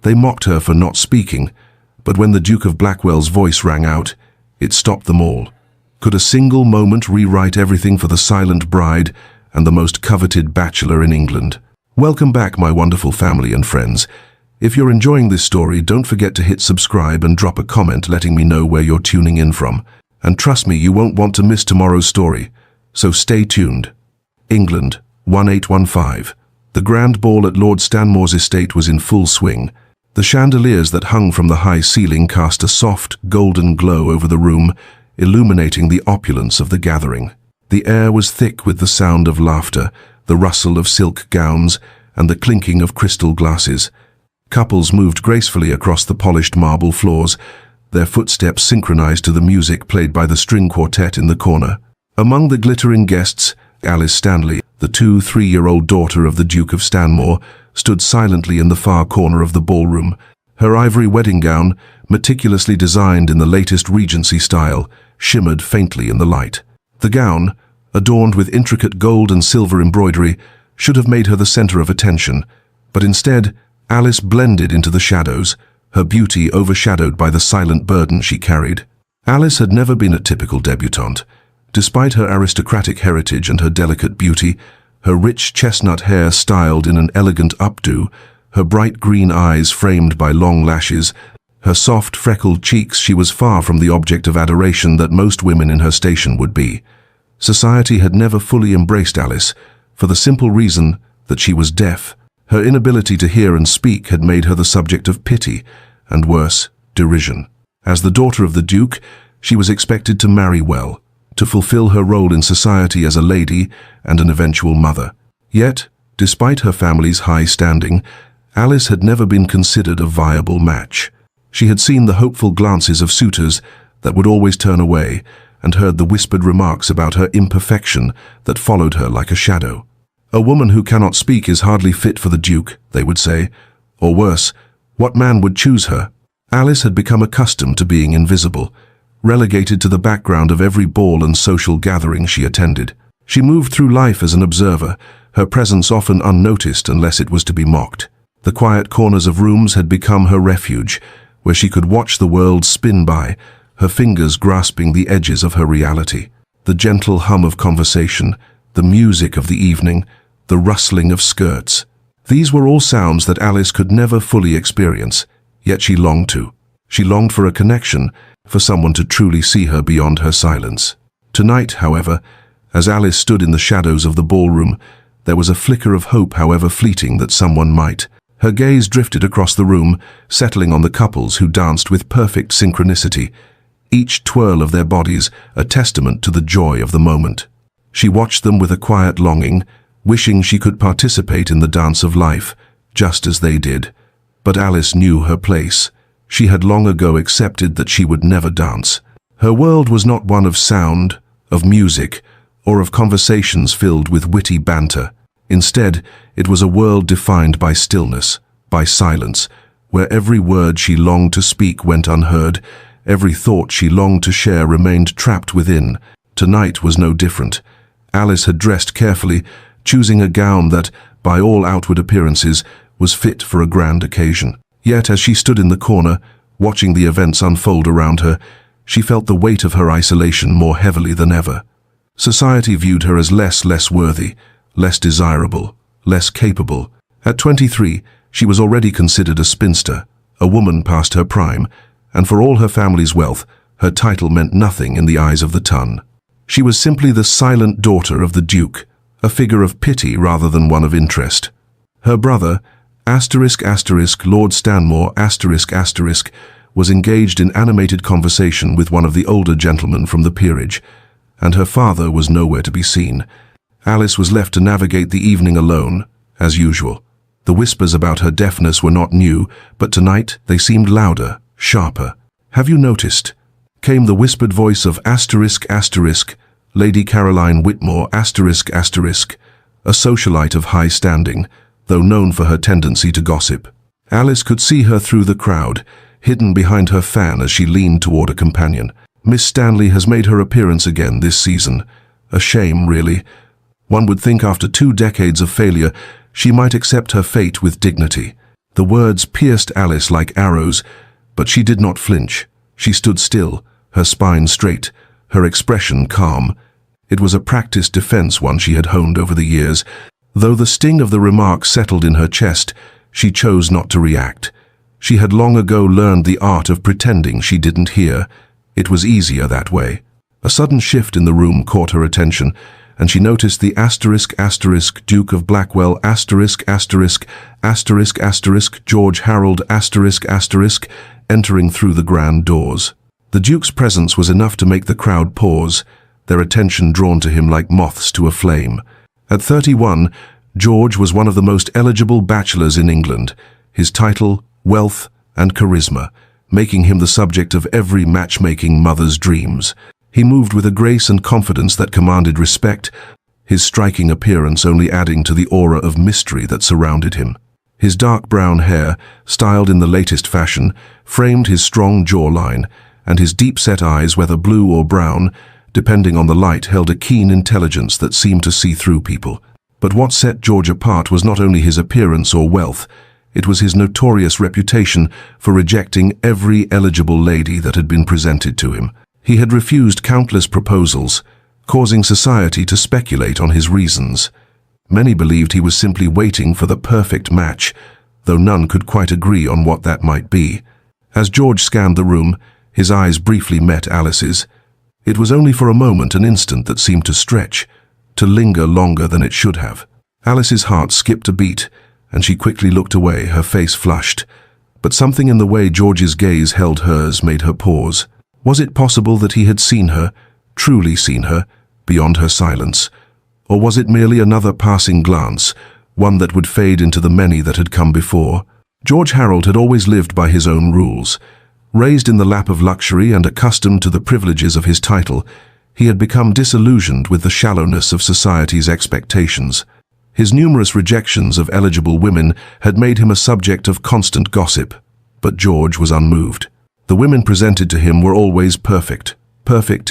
They mocked her for not speaking, but when the Duke of Blackwell's voice rang out, it stopped them all. Could a single moment rewrite everything for the silent bride and the most coveted bachelor in England? Welcome back, my wonderful family and friends. If you're enjoying this story, don't forget to hit subscribe and drop a comment letting me know where you're tuning in from. And trust me, you won't want to miss tomorrow's story. So stay tuned. England, 1815. The grand ball at Lord Stanmore's estate was in full swing. The chandeliers that hung from the high ceiling cast a soft, golden glow over the room, illuminating the opulence of the gathering. The air was thick with the sound of laughter, the rustle of silk gowns, and the clinking of crystal glasses. Couples moved gracefully across the polished marble floors, their footsteps synchronized to the music played by the string quartet in the corner. Among the glittering guests, Alice Stanley, the 3-year-old daughter of the Duke of Stanmore, stood silently in the far corner of the ballroom. Her ivory wedding gown, meticulously designed in the latest Regency style, shimmered faintly in the light. The gown, adorned with intricate gold and silver embroidery, should have made her the center of attention, but instead, Alice blended into the shadows, her beauty overshadowed by the silent burden she carried. Alice had never been a typical debutante. Despite her aristocratic heritage and her delicate beauty, her rich chestnut hair styled in an elegant updo, her bright green eyes framed by long lashes, her soft freckled cheeks, she was far from the object of adoration that most women in her station would be. Society had never fully embraced Alice, for the simple reason that she was deaf. Her inability to hear and speak had made her the subject of pity, and worse, derision. As the daughter of the Duke, she was expected to marry well, to fulfill her role in society as a lady and an eventual mother. Yet, despite her family's high standing, Alice had never been considered a viable match. She had seen the hopeful glances of suitors that would always turn away, and heard the whispered remarks about her imperfection that followed her like a shadow. A woman who cannot speak is hardly fit for the Duke, they would say. Or worse, what man would choose her? Alice had become accustomed to being invisible, relegated to the background of every ball and social gathering she attended. She moved through life as an observer, her presence often unnoticed unless it was to be mocked. The quiet corners of rooms had become her refuge, where she could watch the world spin by, her fingers grasping the edges of her reality. The gentle hum of conversation, the music of the evening, the rustling of skirts. These were all sounds that Alice could never fully experience, yet she longed to. She longed for a connection, for someone to truly see her beyond her silence. Tonight, however, as Alice stood in the shadows of the ballroom, there was a flicker of hope, however fleeting, that someone might. Her gaze drifted across the room, settling on the couples who danced with perfect synchronicity, each twirl of their bodies a testament to the joy of the moment. She watched them with a quiet longing, wishing she could participate in the dance of life, just as they did. But Alice knew her place. She had long ago accepted that she would never dance. Her world was not one of sound, of music, or of conversations filled with witty banter. Instead, it was a world defined by stillness, by silence, where every word she longed to speak went unheard, every thought she longed to share remained trapped within. Tonight was no different. Alice had dressed carefully, choosing a gown that, by all outward appearances, was fit for a grand occasion. Yet, as she stood in the corner, watching the events unfold around her, she felt the weight of her isolation more heavily than ever. Society viewed her as less worthy, less desirable, less capable. At 23, she was already considered a spinster, a woman past her prime, and for all her family's wealth, her title meant nothing in the eyes of the ton. She was simply the silent daughter of the Duke, a figure of pity rather than one of interest. Her brother, Lord Stanmore, was engaged in animated conversation with one of the older gentlemen from the peerage, and her father was nowhere to be seen. Alice was left to navigate the evening alone, as usual. The whispers about her deafness were not new, but tonight they seemed louder, sharper. "Have you noticed?" came the whispered voice of Lady Caroline Whitmore, a socialite of high standing, though known for her tendency to gossip. Alice could see her through the crowd, hidden behind her fan as she leaned toward a companion. "Miss Stanley has made her appearance again this season. A shame, really. One would think after 2 decades of failure, she might accept her fate with dignity." The words pierced Alice like arrows, but she did not flinch. She stood still, her spine straight, her expression calm. It was a practiced defense, one she had honed over the years. Though the sting of the remark settled in her chest, she chose not to react. She had long ago learned the art of pretending she didn't hear. It was easier that way. A sudden shift in the room caught her attention, and she noticed the Duke of Blackwell George Harold entering through the grand doors. The Duke's presence was enough to make the crowd pause, their attention drawn to him like moths to a flame. At 31, George was one of the most eligible bachelors in England, his title, wealth, and charisma, making him the subject of every matchmaking mother's dreams. He moved with a grace and confidence that commanded respect, his striking appearance only adding to the aura of mystery that surrounded him. His dark brown hair, styled in the latest fashion, framed his strong jawline, and his deep-set eyes, whether blue or brown, depending on the light, held a keen intelligence that seemed to see through people. But what set George apart was not only his appearance or wealth, it was his notorious reputation for rejecting every eligible lady that had been presented to him. He had refused countless proposals, causing society to speculate on his reasons. Many believed he was simply waiting for the perfect match, though none could quite agree on what that might be. As George scanned the room, his eyes briefly met Alice's. It was only for a moment, an instant that seemed to stretch, to linger longer than it should have. Alice's heart skipped a beat, and she quickly looked away, her face flushed. But something in the way George's gaze held hers made her pause. Was it possible that he had seen her, truly seen her, beyond her silence? Or was it merely another passing glance, one that would fade into the many that had come before? George Harold had always lived by his own rules. Raised in the lap of luxury and accustomed to the privileges of his title, he had become disillusioned with the shallowness of society's expectations. His numerous rejections of eligible women had made him a subject of constant gossip, but George was unmoved. The women presented to him were always perfect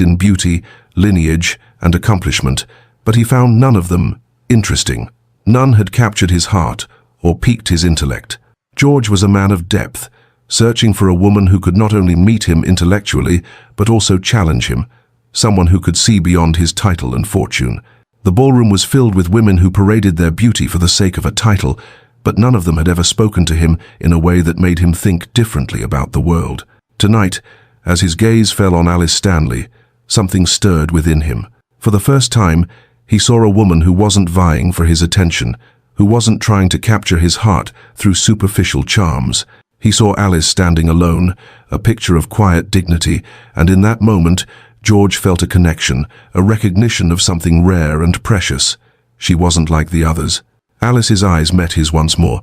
in beauty, lineage, and accomplishment, but he found none of them interesting. None had captured his heart or piqued his intellect. George was a man of depth, searching for a woman who could not only meet him intellectually, but also challenge him, someone who could see beyond his title and fortune. The ballroom was filled with women who paraded their beauty for the sake of a title, but none of them had ever spoken to him in a way that made him think differently about the world. Tonight, as his gaze fell on Alice Stanley, something stirred within him. For the first time, he saw a woman who wasn't vying for his attention, who wasn't trying to capture his heart through superficial charms. He saw Alice standing alone, a picture of quiet dignity, and in that moment, George felt a connection, a recognition of something rare and precious. She wasn't like the others. Alice's eyes met his once more,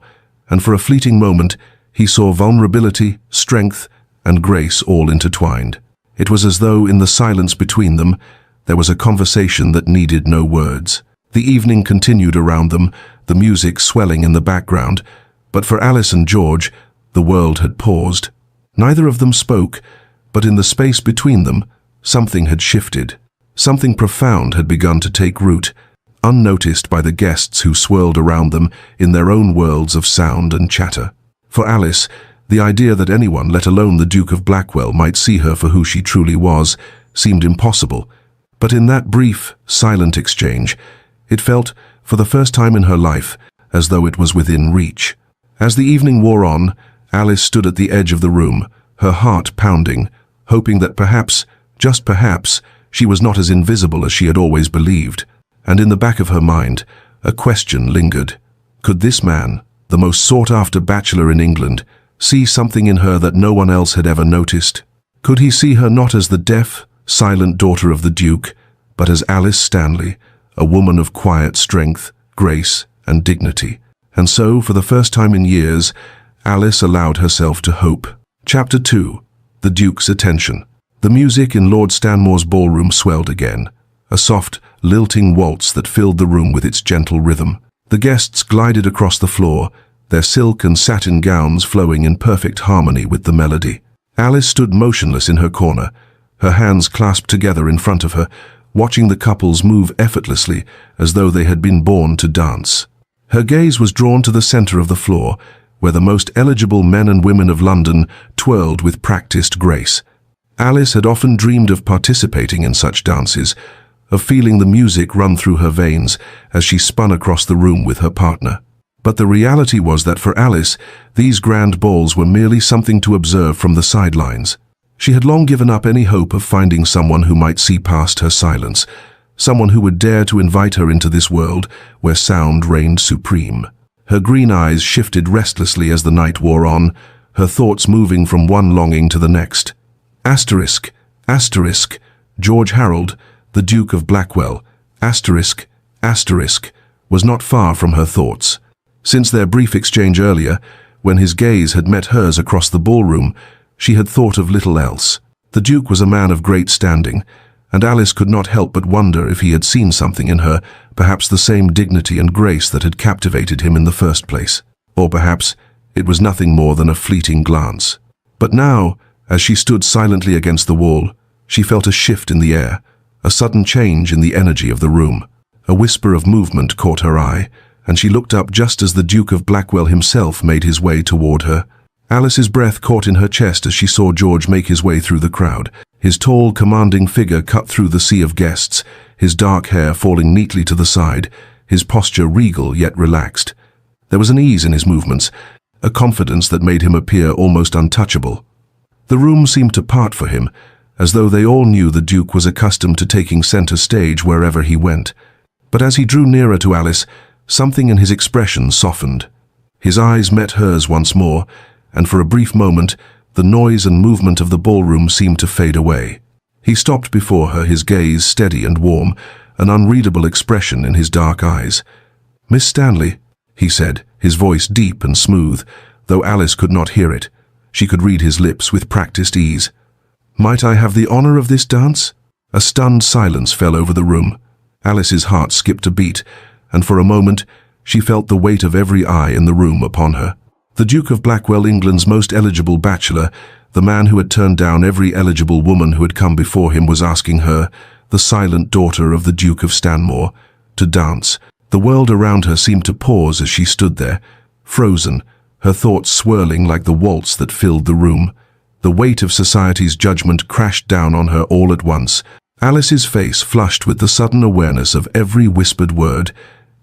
and for a fleeting moment, he saw vulnerability, strength, and grace all intertwined. It was as though in the silence between them, there was a conversation that needed no words. The evening continued around them, the music swelling in the background, but for Alice and George, the world had paused. Neither of them spoke, but in the space between them, something had shifted. Something profound had begun to take root, unnoticed by the guests who swirled around them in their own worlds of sound and chatter. For Alice, the idea that anyone, let alone the Duke of Blackwell, might see her for who she truly was, seemed impossible. But in that brief, silent exchange, it felt, for the first time in her life, as though it was within reach. As the evening wore on, Alice stood at the edge of the room, her heart pounding, hoping that perhaps, just perhaps, she was not as invisible as she had always believed. And in the back of her mind, a question lingered. Could this man, the most sought-after bachelor in England, see something in her that no one else had ever noticed? Could he see her not as the deaf, silent daughter of the Duke, but as Alice Stanley, a woman of quiet strength, grace, and dignity? And so, for the first time in years, Alice allowed herself to hope. Chapter 2. The Duke's Attention. The music in Lord Stanmore's ballroom swelled again, a soft, lilting waltz that filled the room with its gentle rhythm. The guests glided across the floor, their silk and satin gowns flowing in perfect harmony with the melody. Alice stood motionless in her corner, her hands clasped together in front of her, watching the couples move effortlessly as though they had been born to dance. Her gaze was drawn to the center of the floor, where the most eligible men and women of London twirled with practiced grace. Alice had often dreamed of participating in such dances, of feeling the music run through her veins as she spun across the room with her partner. But the reality was that for Alice, these grand balls were merely something to observe from the sidelines. She had long given up any hope of finding someone who might see past her silence, someone who would dare to invite her into this world where sound reigned supreme. Her green eyes shifted restlessly as the night wore on, her thoughts moving from one longing to the next. Asterisk, asterisk, George Harold, the Duke of Blackwell, asterisk, asterisk, was not far from her thoughts. Since their brief exchange earlier, when his gaze had met hers across the ballroom, she had thought of little else. The Duke was a man of great standing, and Alice could not help but wonder if he had seen something in her, perhaps the same dignity and grace that had captivated him in the first place. Or perhaps it was nothing more than a fleeting glance. But now, as she stood silently against the wall, she felt a shift in the air, a sudden change in the energy of the room. A whisper of movement caught her eye, and she looked up just as the Duke of Blackwell himself made his way toward her. Alice's breath caught in her chest as she saw George make his way through the crowd. His tall, commanding figure cut through the sea of guests, his dark hair falling neatly to the side, his posture regal yet relaxed. There was an ease in his movements, a confidence that made him appear almost untouchable. The room seemed to part for him, as though they all knew the Duke was accustomed to taking center stage wherever he went. But as he drew nearer to Alice, something in his expression softened. His eyes met hers once more, and for a brief moment, the noise and movement of the ballroom seemed to fade away. He stopped before her, his gaze steady and warm, an unreadable expression in his dark eyes. "Miss Stanley," he said, his voice deep and smooth, though Alice could not hear it. She could read his lips with practiced ease. "Might I have the honor of this dance?" A stunned silence fell over the room. Alice's heart skipped a beat, and for a moment she felt the weight of every eye in the room upon her. The Duke of Blackwell, England's most eligible bachelor, the man who had turned down every eligible woman who had come before him, was asking her, the silent daughter of the Duke of Stanmore, to dance. The world around her seemed to pause as she stood there, frozen, her thoughts swirling like the waltz that filled the room. The weight of society's judgment crashed down on her all at once. Alice's face flushed with the sudden awareness of every whispered word,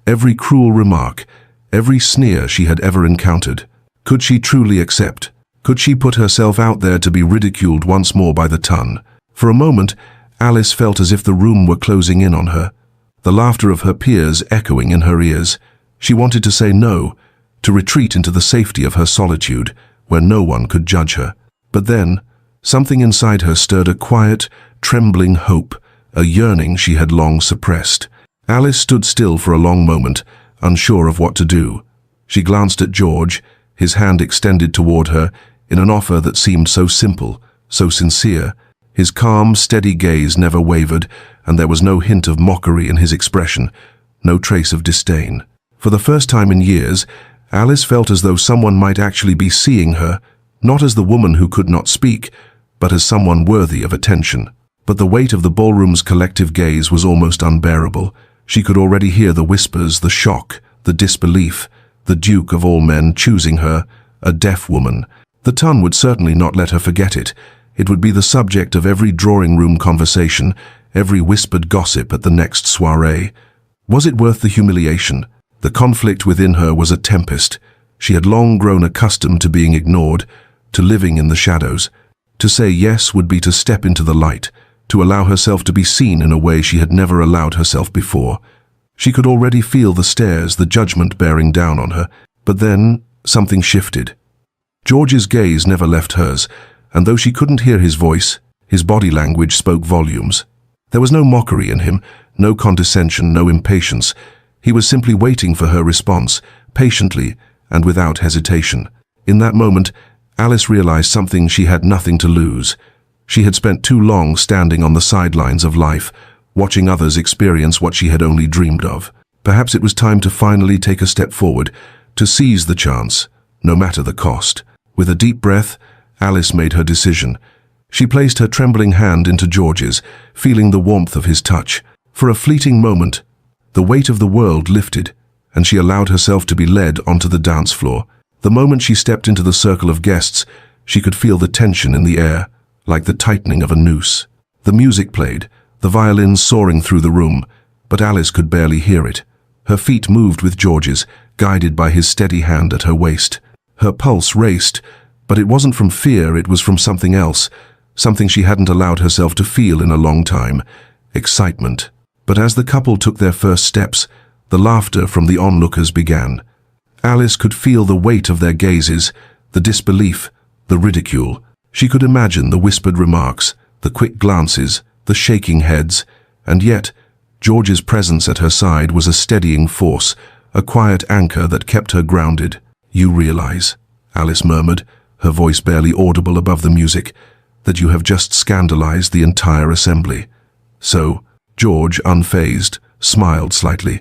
every cruel remark, every sneer she had ever encountered. Could she truly accept? Could she put herself out there to be ridiculed once more by the ton? For a moment, Alice felt as if the room were closing in on her, the laughter of her peers echoing in her ears. She wanted to say no, to retreat into the safety of her solitude, where no one could judge her. But then, something inside her stirred a quiet, trembling hope, a yearning she had long suppressed. Alice stood still for a long moment, unsure of what to do. She glanced at George, his hand extended toward her, in an offer that seemed so simple, so sincere. His calm, steady gaze never wavered, and there was no hint of mockery in his expression, no trace of disdain. For the first time in years, Alice felt as though someone might actually be seeing her, not as the woman who could not speak, but as someone worthy of attention. But the weight of the ballroom's collective gaze was almost unbearable. She could already hear the whispers, the shock, the disbelief. The Duke of all men choosing her, a deaf woman. The tongue would certainly not let her forget it. It would be the subject of every drawing-room conversation, every whispered gossip at the next soiree. Was it worth the humiliation? The conflict within her was a tempest. She had long grown accustomed to being ignored, to living in the shadows. To say yes would be to step into the light, to allow herself to be seen in a way she had never allowed herself before. She could already feel the stares, the judgment bearing down on her. But then, something shifted. George's gaze never left hers, and though she couldn't hear his voice, his body language spoke volumes. There was no mockery in him, no condescension, no impatience. He was simply waiting for her response, patiently and without hesitation. In that moment, Alice realized something she had nothing to lose. She had spent too long standing on the sidelines of life, watching others experience what she had only dreamed of. Perhaps it was time to finally take a step forward, to seize the chance, no matter the cost. With a deep breath, Alice made her decision. She placed her trembling hand into George's, feeling the warmth of his touch. For a fleeting moment, the weight of the world lifted, and she allowed herself to be led onto the dance floor. The moment she stepped into the circle of guests, she could feel the tension in the air, like the tightening of a noose. The music played, the violins soaring through the room, but Alice could barely hear it. Her feet moved with George's, guided by his steady hand at her waist. Her pulse raced, but it wasn't from fear, it was from something else, something she hadn't allowed herself to feel in a long time: excitement. But as the couple took their first steps, the laughter from the onlookers began. Alice could feel the weight of their gazes, the disbelief, the ridicule. She could imagine the whispered remarks, the quick glances, the shaking heads, and yet George's presence at her side was a steadying force, a quiet anchor that kept her grounded. "You realize," Alice murmured, her voice barely audible above the music, "that you have just scandalized the entire assembly." "So," George, unfazed, smiled slightly.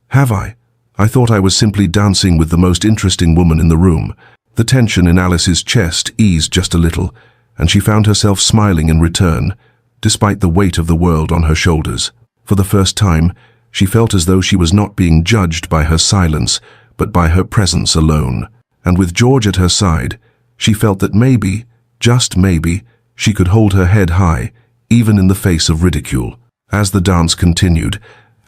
"Have I? I thought I was simply dancing with the most interesting woman in the room." The tension in Alice's chest eased just a little, and she found herself smiling in return, despite the weight of the world on her shoulders. For the first time, she felt as though she was not being judged by her silence, but by her presence alone. And with George at her side, she felt that maybe, just maybe, she could hold her head high, even in the face of ridicule. As the dance continued,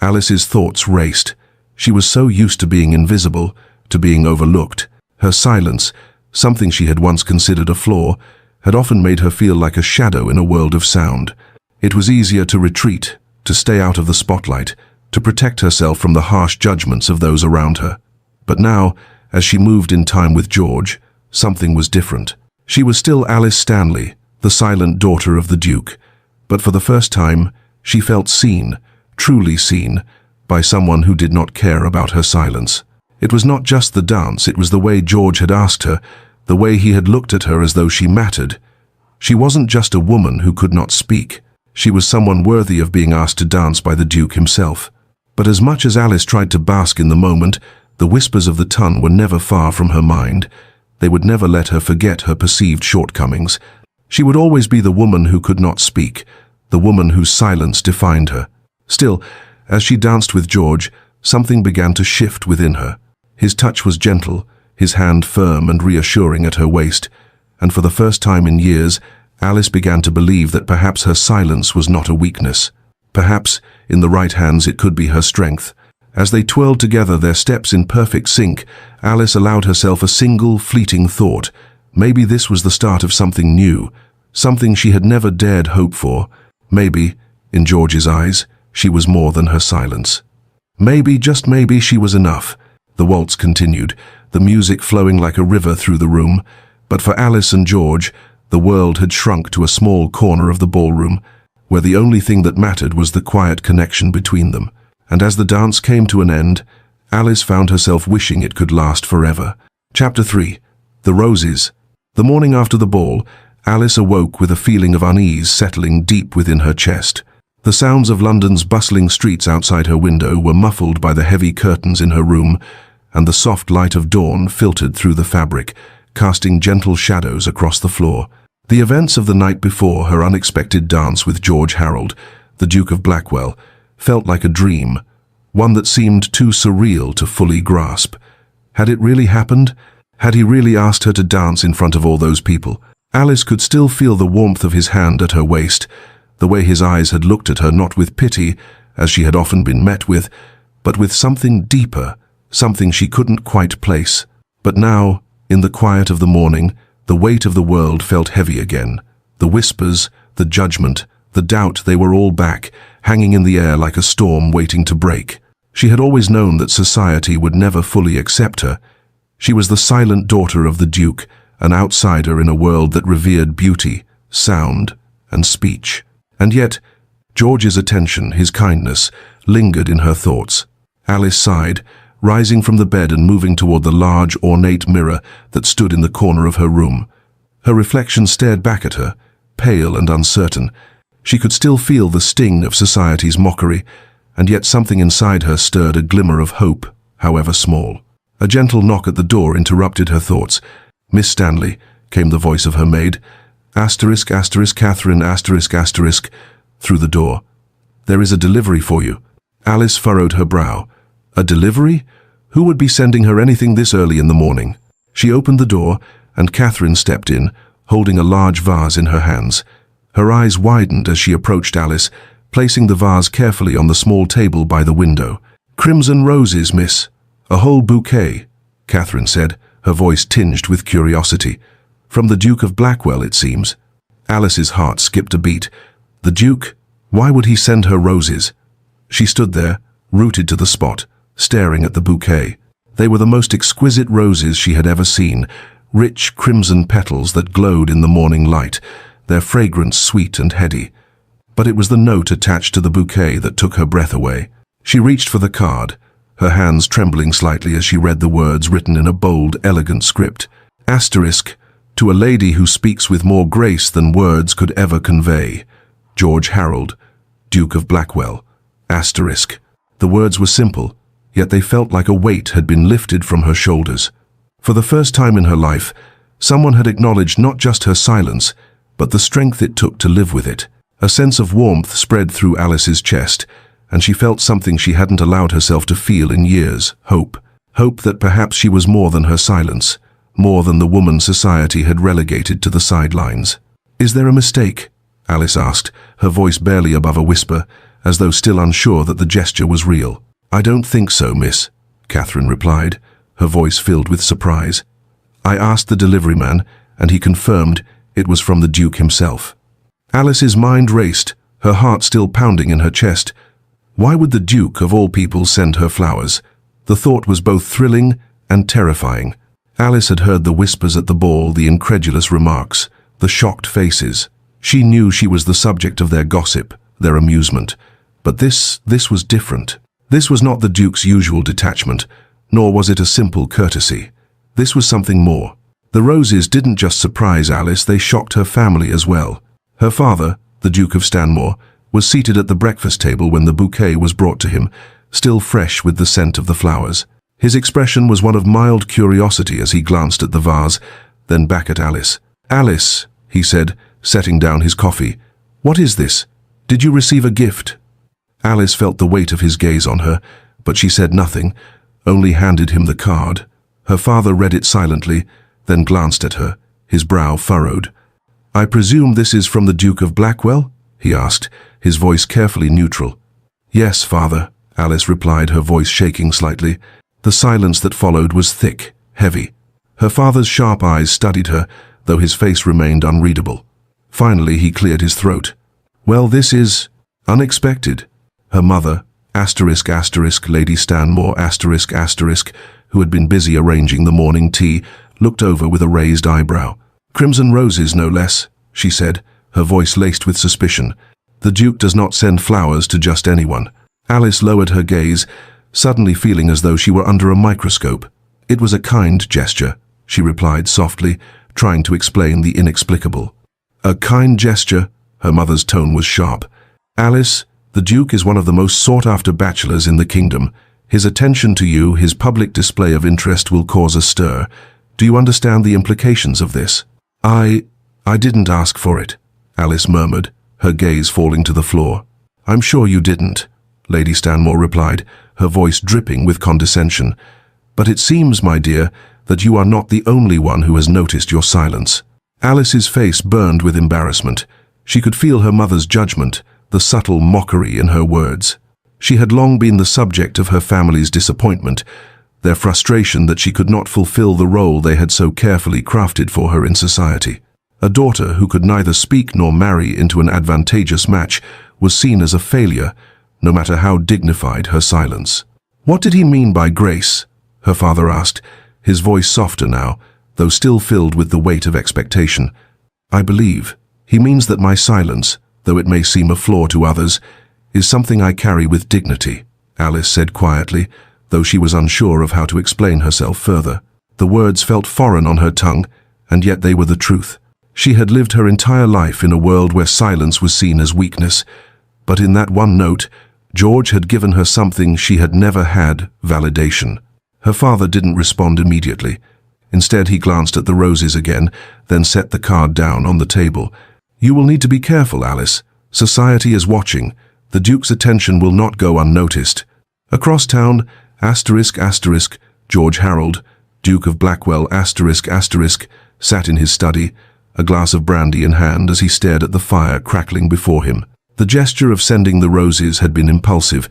Alice's thoughts raced. She was so used to being invisible, to being overlooked. Her silence, something she had once considered a flaw, had often made her feel like a shadow in a world of sound. It was easier to retreat, to stay out of the spotlight, to protect herself from the harsh judgments of those around her. But now, as she moved in time with George, something was different. She was still Alice Stanley, the silent daughter of the Duke, but for the first time, she felt seen, truly seen, by someone who did not care about her silence. It was not just the dance, it was the way George had asked her, the way he had looked at her as though she mattered. She wasn't just a woman who could not speak. She was someone worthy of being asked to dance by the Duke himself. But as much as Alice tried to bask in the moment, the whispers of the ton were never far from her mind. They would never let her forget her perceived shortcomings. She would always be the woman who could not speak, the woman whose silence defined her. Still, as she danced with George, something began to shift within her. His touch was gentle, his hand firm and reassuring at her waist, and for the first time in years, Alice began to believe that perhaps her silence was not a weakness. Perhaps, in the right hands, it could be her strength. As they twirled together, their steps in perfect sync, Alice allowed herself a single, fleeting thought. Maybe this was the start of something new, something she had never dared hope for. Maybe, in George's eyes, she was more than her silence. Maybe, just maybe, she was enough. The waltz continued, the music flowing like a river through the room. But for Alice and George, the world had shrunk to a small corner of the ballroom, where the only thing that mattered was the quiet connection between them. And as the dance came to an end, Alice found herself wishing it could last forever. Chapter 3. The Roses. The morning after the ball, Alice awoke with a feeling of unease settling deep within her chest. The sounds of London's bustling streets outside her window were muffled by the heavy curtains in her room, and the soft light of dawn filtered through the fabric, casting gentle shadows across the floor. The events of the night before, her unexpected dance with George Harold, the Duke of Blackwell, felt like a dream, one that seemed too surreal to fully grasp. Had it really happened? Had he really asked her to dance in front of all those people? Alice could still feel the warmth of his hand at her waist, the way his eyes had looked at her not with pity, as she had often been met with, but with something deeper, something she couldn't quite place. But now, in the quiet of the morning, the weight of the world felt heavy again. The whispers, the judgment, the doubt, they were all back, hanging in the air like a storm waiting to break. She had always known that society would never fully accept her. She was the silent daughter of the Duke, an outsider in a world that revered beauty, sound, and speech. And yet, George's attention, his kindness, lingered in her thoughts. Alice sighed, rising from the bed and moving toward the large, ornate mirror that stood in the corner of her room. Her reflection stared back at her, pale and uncertain. She could still feel the sting of society's mockery, and yet something inside her stirred a glimmer of hope, however small. A gentle knock at the door interrupted her thoughts. "Miss Stanley," came the voice of her maid. Asterisk, asterisk, Catherine, asterisk, asterisk, through the door. "There is a delivery for you." Alice furrowed her brow. A delivery? Who would be sending her anything this early in the morning? She opened the door, and Catherine stepped in, holding a large vase in her hands. Her eyes widened as she approached Alice, placing the vase carefully on the small table by the window. "Crimson roses, miss. A whole bouquet," Catherine said, her voice tinged with curiosity. "From the Duke of Blackwell, it seems." Alice's heart skipped a beat. The Duke? Why would he send her roses? She stood there, rooted to the spot, staring at the bouquet. They were the most exquisite roses she had ever seen, rich crimson petals that glowed in the morning light, their fragrance sweet and heady. But it was the note attached to the bouquet that took her breath away. She reached for the card, her hands trembling slightly as she read the words written in a bold, elegant script. Asterisk, to a lady who speaks with more grace than words could ever convey. George Harold, Duke of Blackwell. Asterisk. The words were simple, yet they felt like a weight had been lifted from her shoulders. For the first time in her life, someone had acknowledged not just her silence, but the strength it took to live with it. A sense of warmth spread through Alice's chest, and she felt something she hadn't allowed herself to feel in years: hope. Hope that perhaps she was more than her silence, more than the woman society had relegated to the sidelines. "Is there a mistake?" Alice asked, her voice barely above a whisper, as though still unsure that the gesture was real. "I don't think so, miss," Catherine replied, her voice filled with surprise. "I asked the delivery man, and he confirmed it was from the Duke himself." Alice's mind raced, her heart still pounding in her chest. Why would the Duke, of all people, send her flowers? The thought was both thrilling and terrifying. Alice had heard the whispers at the ball, the incredulous remarks, the shocked faces. She knew she was the subject of their gossip, their amusement. But this was different. This was not the Duke's usual detachment, nor was it a simple courtesy. This was something more. The roses didn't just surprise Alice, they shocked her family as well. Her father, the Duke of Stanmore, was seated at the breakfast table when the bouquet was brought to him, still fresh with the scent of the flowers. His expression was one of mild curiosity as he glanced at the vase, then back at Alice. "Alice," he said, setting down his coffee, "what is this? Did you receive a gift?" Alice felt the weight of his gaze on her, but she said nothing, only handed him the card. Her father read it silently, then glanced at her, his brow furrowed. "I presume this is from the Duke of Blackwell?" he asked, his voice carefully neutral. "Yes, father," Alice replied, her voice shaking slightly. The silence that followed was thick, heavy. Her father's sharp eyes studied her, though his face remained unreadable. Finally, he cleared his throat. "Well, this is unexpected." Her mother, Lady Stanmore, who had been busy arranging the morning tea, looked over with a raised eyebrow. "Crimson roses, no less," she said, her voice laced with suspicion. "The Duke does not send flowers to just anyone." Alice lowered her gaze, suddenly feeling as though she were under a microscope. "It was a kind gesture," she replied softly, trying to explain the inexplicable. "A kind gesture?" Her mother's tone was sharp. "Alice, the Duke is one of the most sought-after bachelors in the kingdom. His attention to you, his public display of interest will cause a stir. Do you understand the implications of this?" I didn't ask for it," Alice murmured, her gaze falling to the floor. "I'm sure you didn't," Lady Stanmore replied, her voice dripping with condescension. "But it seems, my dear, that you are not the only one who has noticed your silence." Alice's face burned with embarrassment. She could feel her mother's judgment, the subtle mockery in her words. She had long been the subject of her family's disappointment, their frustration that she could not fulfill the role they had so carefully crafted for her in society. A daughter who could neither speak nor marry into an advantageous match was seen as a failure, no matter how dignified her silence. "What did he mean by grace?" her father asked, his voice softer now, though still filled with the weight of expectation. "I believe he means that my silence, though it may seem a flaw to others, is something I carry with dignity," Alice said quietly, though she was unsure of how to explain herself further. The words felt foreign on her tongue, and yet they were the truth. She had lived her entire life in a world where silence was seen as weakness, but in that one note, George had given her something she had never had: validation. Her father didn't respond immediately. Instead, he glanced at the roses again, then set the card down on the table. "You will need to be careful, Alice. Society is watching. The Duke's attention will not go unnoticed. Across town, **, George Harold, Duke of Blackwell sat in his study, a glass of brandy in hand as he stared at the fire crackling before him. The gesture of sending the roses had been impulsive,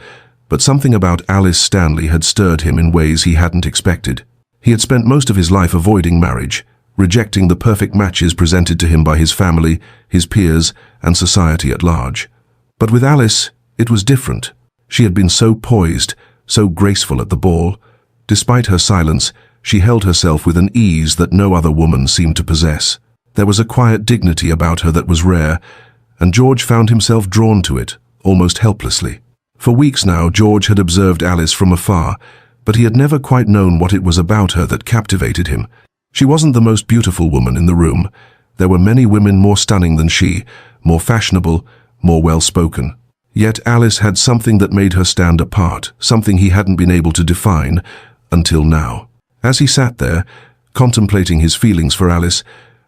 but something about Alice Stanley had stirred him in ways he hadn't expected. He had spent most of his life avoiding marriage, rejecting the perfect matches presented to him by his family, his peers, and society at large. But with Alice, it was different. She had been so poised, so graceful at the ball. Despite her silence, she held herself with an ease that no other woman seemed to possess. There was a quiet dignity about her that was rare, and George found himself drawn to it, almost helplessly. For weeks now, George had observed Alice from afar, but he had never quite known what it was about her that captivated him. She wasn't the most beautiful woman in the room. There were many women more stunning than she, more fashionable, more well-spoken. Yet Alice had something that made her stand apart, something he hadn't been able to define until now. As he sat there, contemplating his feelings for Alice,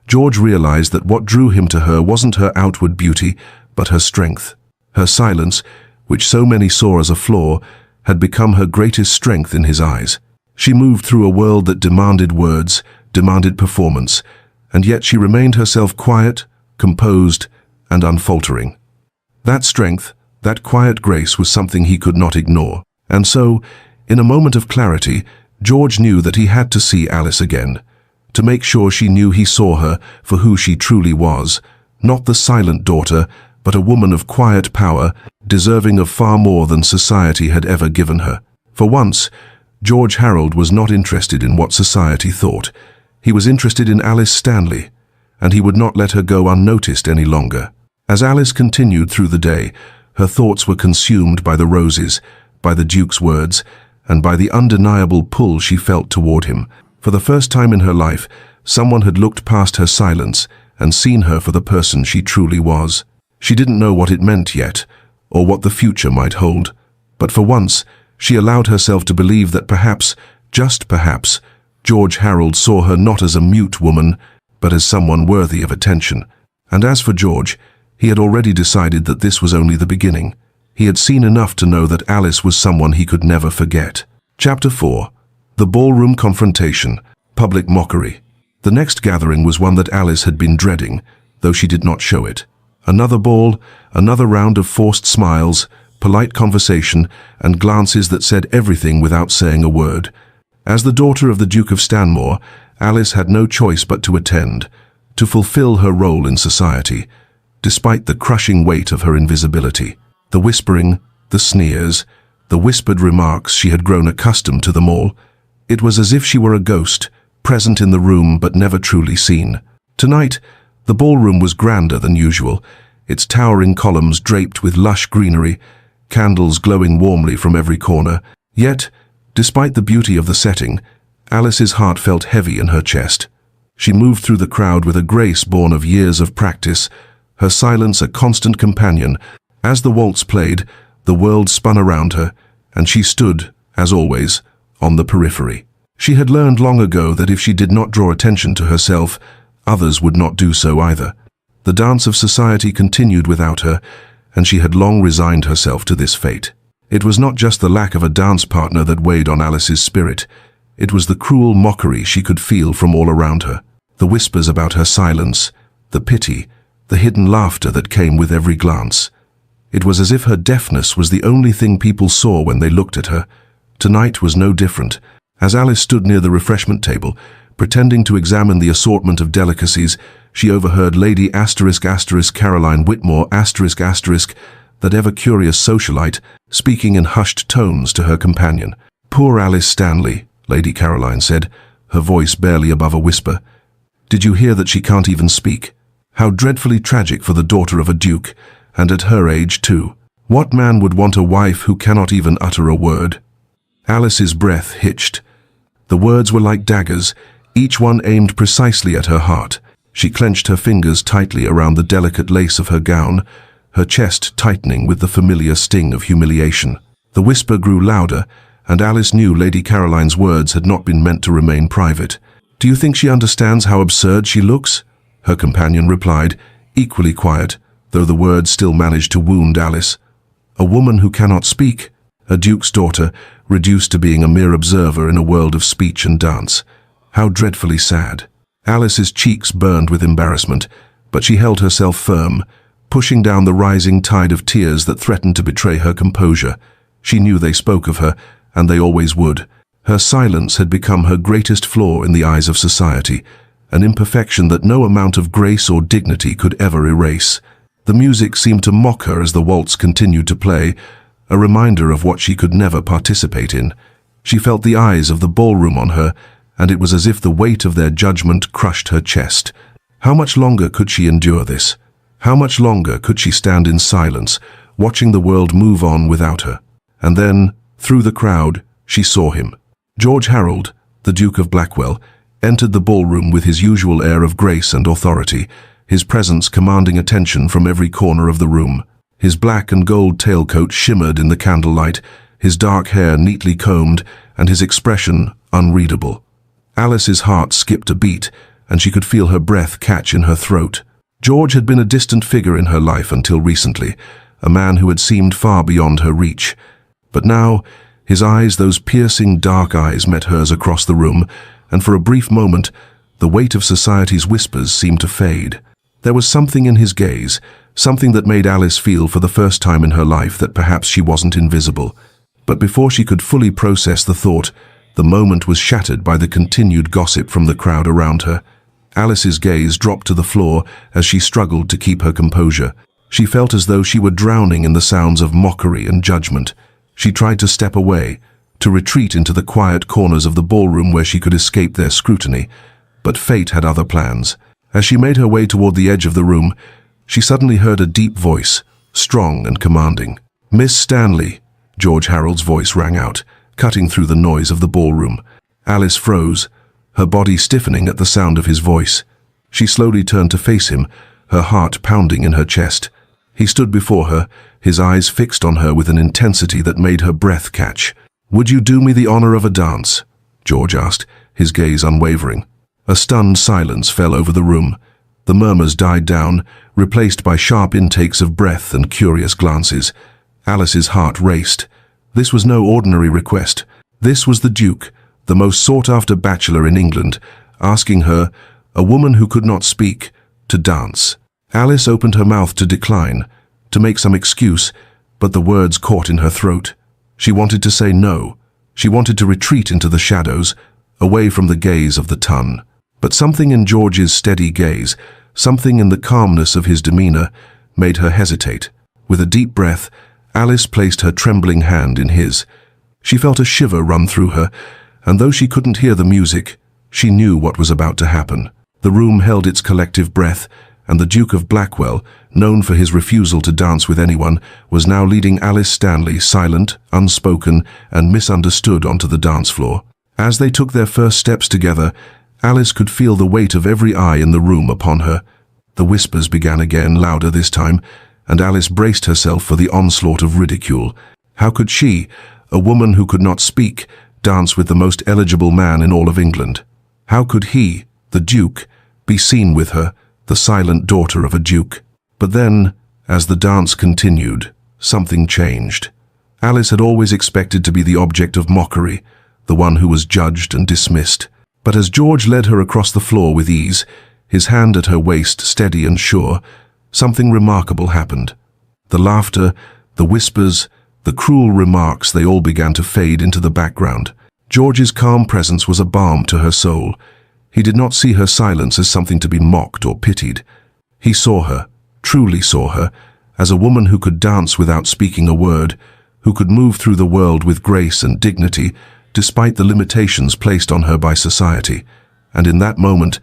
George realized that what drew him to her wasn't her outward beauty, but her strength. Her silence, which so many saw as a flaw, had become her greatest strength in his eyes. She moved through a world that demanded words, demanded performance, and yet she remained herself quiet, composed, and unfaltering. That strength, that quiet grace was something he could not ignore. And so, in a moment of clarity, George knew that he had to see Alice again, to make sure she knew he saw her for who she truly was, not the silent daughter, but a woman of quiet power, deserving of far more than society had ever given her. For once, George Harold was not interested in what society thought. He was interested in Alice Stanley, and he would not let her go unnoticed any longer. As Alice continued through the day, her thoughts were consumed by the roses, by the Duke's words, and by the undeniable pull she felt toward him. For the first time in her life, someone had looked past her silence and seen her for the person she truly was. She didn't know what it meant yet, or what the future might hold, but for once, she allowed herself to believe that perhaps, just perhaps, George Harold saw her not as a mute woman, but as someone worthy of attention. And as for George, he had already decided that this was only the beginning. He had seen enough to know that Alice was someone he could never forget. Chapter 4. The Ballroom Confrontation. Public Mockery. The next gathering was one that Alice had been dreading, though she did not show it. Another ball, another round of forced smiles, polite conversation, and glances that said everything without saying a word. As the daughter of the Duke of Stanmore, Alice had no choice but to attend, to fulfill her role in society, despite the crushing weight of her invisibility. The whispering, the sneers, the whispered remarks, she had grown accustomed to them all. It was as if she were a ghost, present in the room but never truly seen. Tonight, the ballroom was grander than usual, its towering columns draped with lush greenery, candles glowing warmly from every corner. Yet, despite the beauty of the setting, Alice's heart felt heavy in her chest. She moved through the crowd with a grace born of years of practice, her silence a constant companion. As the waltz played, the world spun around her, and she stood, as always, on the periphery. She had learned long ago that if she did not draw attention to herself, others would not do so either. The dance of society continued without her, and she had long resigned herself to this fate. It was not just the lack of a dance partner that weighed on Alice's spirit. It was the cruel mockery she could feel from all around her, the whispers about her silence, the pity, the hidden laughter that came with every glance. It was as if her deafness was the only thing people saw when they looked at her. Tonight was no different. As Alice stood near the refreshment table, pretending to examine the assortment of delicacies, she overheard Lady Caroline Whitmore that ever-curious socialite, speaking in hushed tones to her companion. "Poor Alice Stanley," Lady Caroline said, her voice barely above a whisper. "Did you hear that she can't even speak? How dreadfully tragic for the daughter of a duke, and at her age too. What man would want a wife who cannot even utter a word?" Alice's breath hitched. The words were like daggers, each one aimed precisely at her heart. She clenched her fingers tightly around the delicate lace of her gown, her chest tightening with the familiar sting of humiliation. The whisper grew louder, and Alice knew Lady Caroline's words had not been meant to remain private. "Do you think she understands how absurd she looks?" her companion replied, equally quiet, though the words still managed to wound Alice. A woman who cannot speak, a duke's daughter, reduced to being a mere observer in a world of speech and dance. How dreadfully sad. Alice's cheeks burned with embarrassment, but she held herself firm, pushing down the rising tide of tears that threatened to betray her composure. She knew they spoke of her, and they always would. Her silence had become her greatest flaw in the eyes of society, an imperfection that no amount of grace or dignity could ever erase. The music seemed to mock her as the waltz continued to play, a reminder of what she could never participate in. She felt the eyes of the ballroom on her, and it was as if the weight of their judgment crushed her chest. How much longer could she endure this? How much longer could she stand in silence, watching the world move on without her? And then, through the crowd, she saw him. George Harold, the Duke of Blackwell, entered the ballroom with his usual air of grace and authority, his presence commanding attention from every corner of the room. His black and gold tailcoat shimmered in the candlelight, his dark hair neatly combed, and his expression unreadable. Alice's heart skipped a beat, and she could feel her breath catch in her throat. George had been a distant figure in her life until recently, a man who had seemed far beyond her reach. But now, his eyes, those piercing dark eyes, met hers across the room, and for a brief moment, the weight of society's whispers seemed to fade. There was something in his gaze, something that made Alice feel for the first time in her life that perhaps she wasn't invisible. But before she could fully process the thought, the moment was shattered by the continued gossip from the crowd around her. Alice's gaze dropped to the floor as she struggled to keep her composure. She felt as though she were drowning in the sounds of mockery and judgment. She tried to step away, to retreat into the quiet corners of the ballroom where she could escape their scrutiny. But fate had other plans. As she made her way toward the edge of the room, she suddenly heard a deep voice, strong and commanding. "Miss Stanley," George Harold's voice rang out, cutting through the noise of the ballroom. Alice froze, her body stiffening at the sound of his voice. She slowly turned to face him, her heart pounding in her chest. He stood before her, his eyes fixed on her with an intensity that made her breath catch. "Would you do me the honor of a dance?" George asked, his gaze unwavering. A stunned silence fell over the room. The murmurs died down, replaced by sharp intakes of breath and curious glances. Alice's heart raced. This was no ordinary request. This was the Duke, the most sought-after bachelor in England, asking her, a woman who could not speak, to dance. Alice opened her mouth to decline, to make some excuse, but the words caught in her throat. She wanted to say no. She wanted to retreat into the shadows, away from the gaze of the ton. But something in George's steady gaze, something in the calmness of his demeanor, made her hesitate. With a deep breath, Alice placed her trembling hand in his. She felt a shiver run through her, and though she couldn't hear the music, she knew what was about to happen. The room held its collective breath, and the Duke of Blackwell, known for his refusal to dance with anyone, was now leading Alice Stanley, silent, unspoken, and misunderstood, onto the dance floor. As they took their first steps together, Alice could feel the weight of every eye in the room upon her. The whispers began again, louder this time, and Alice braced herself for the onslaught of ridicule. How could she, a woman who could not speak, dance with the most eligible man in all of England? How could he, the Duke, be seen with her, the silent daughter of a duke? But then, as the dance continued, something changed. Alice had always expected to be the object of mockery, the one who was judged and dismissed. But as George led her across the floor with ease, his hand at her waist steady and sure, something remarkable happened. The laughter, the whispers, the cruel remarks, they all began to fade into the background. George's calm presence was a balm to her soul. He did not see her silence as something to be mocked or pitied. He saw her, truly saw her, as a woman who could dance without speaking a word, who could move through the world with grace and dignity, despite the limitations placed on her by society. And in that moment,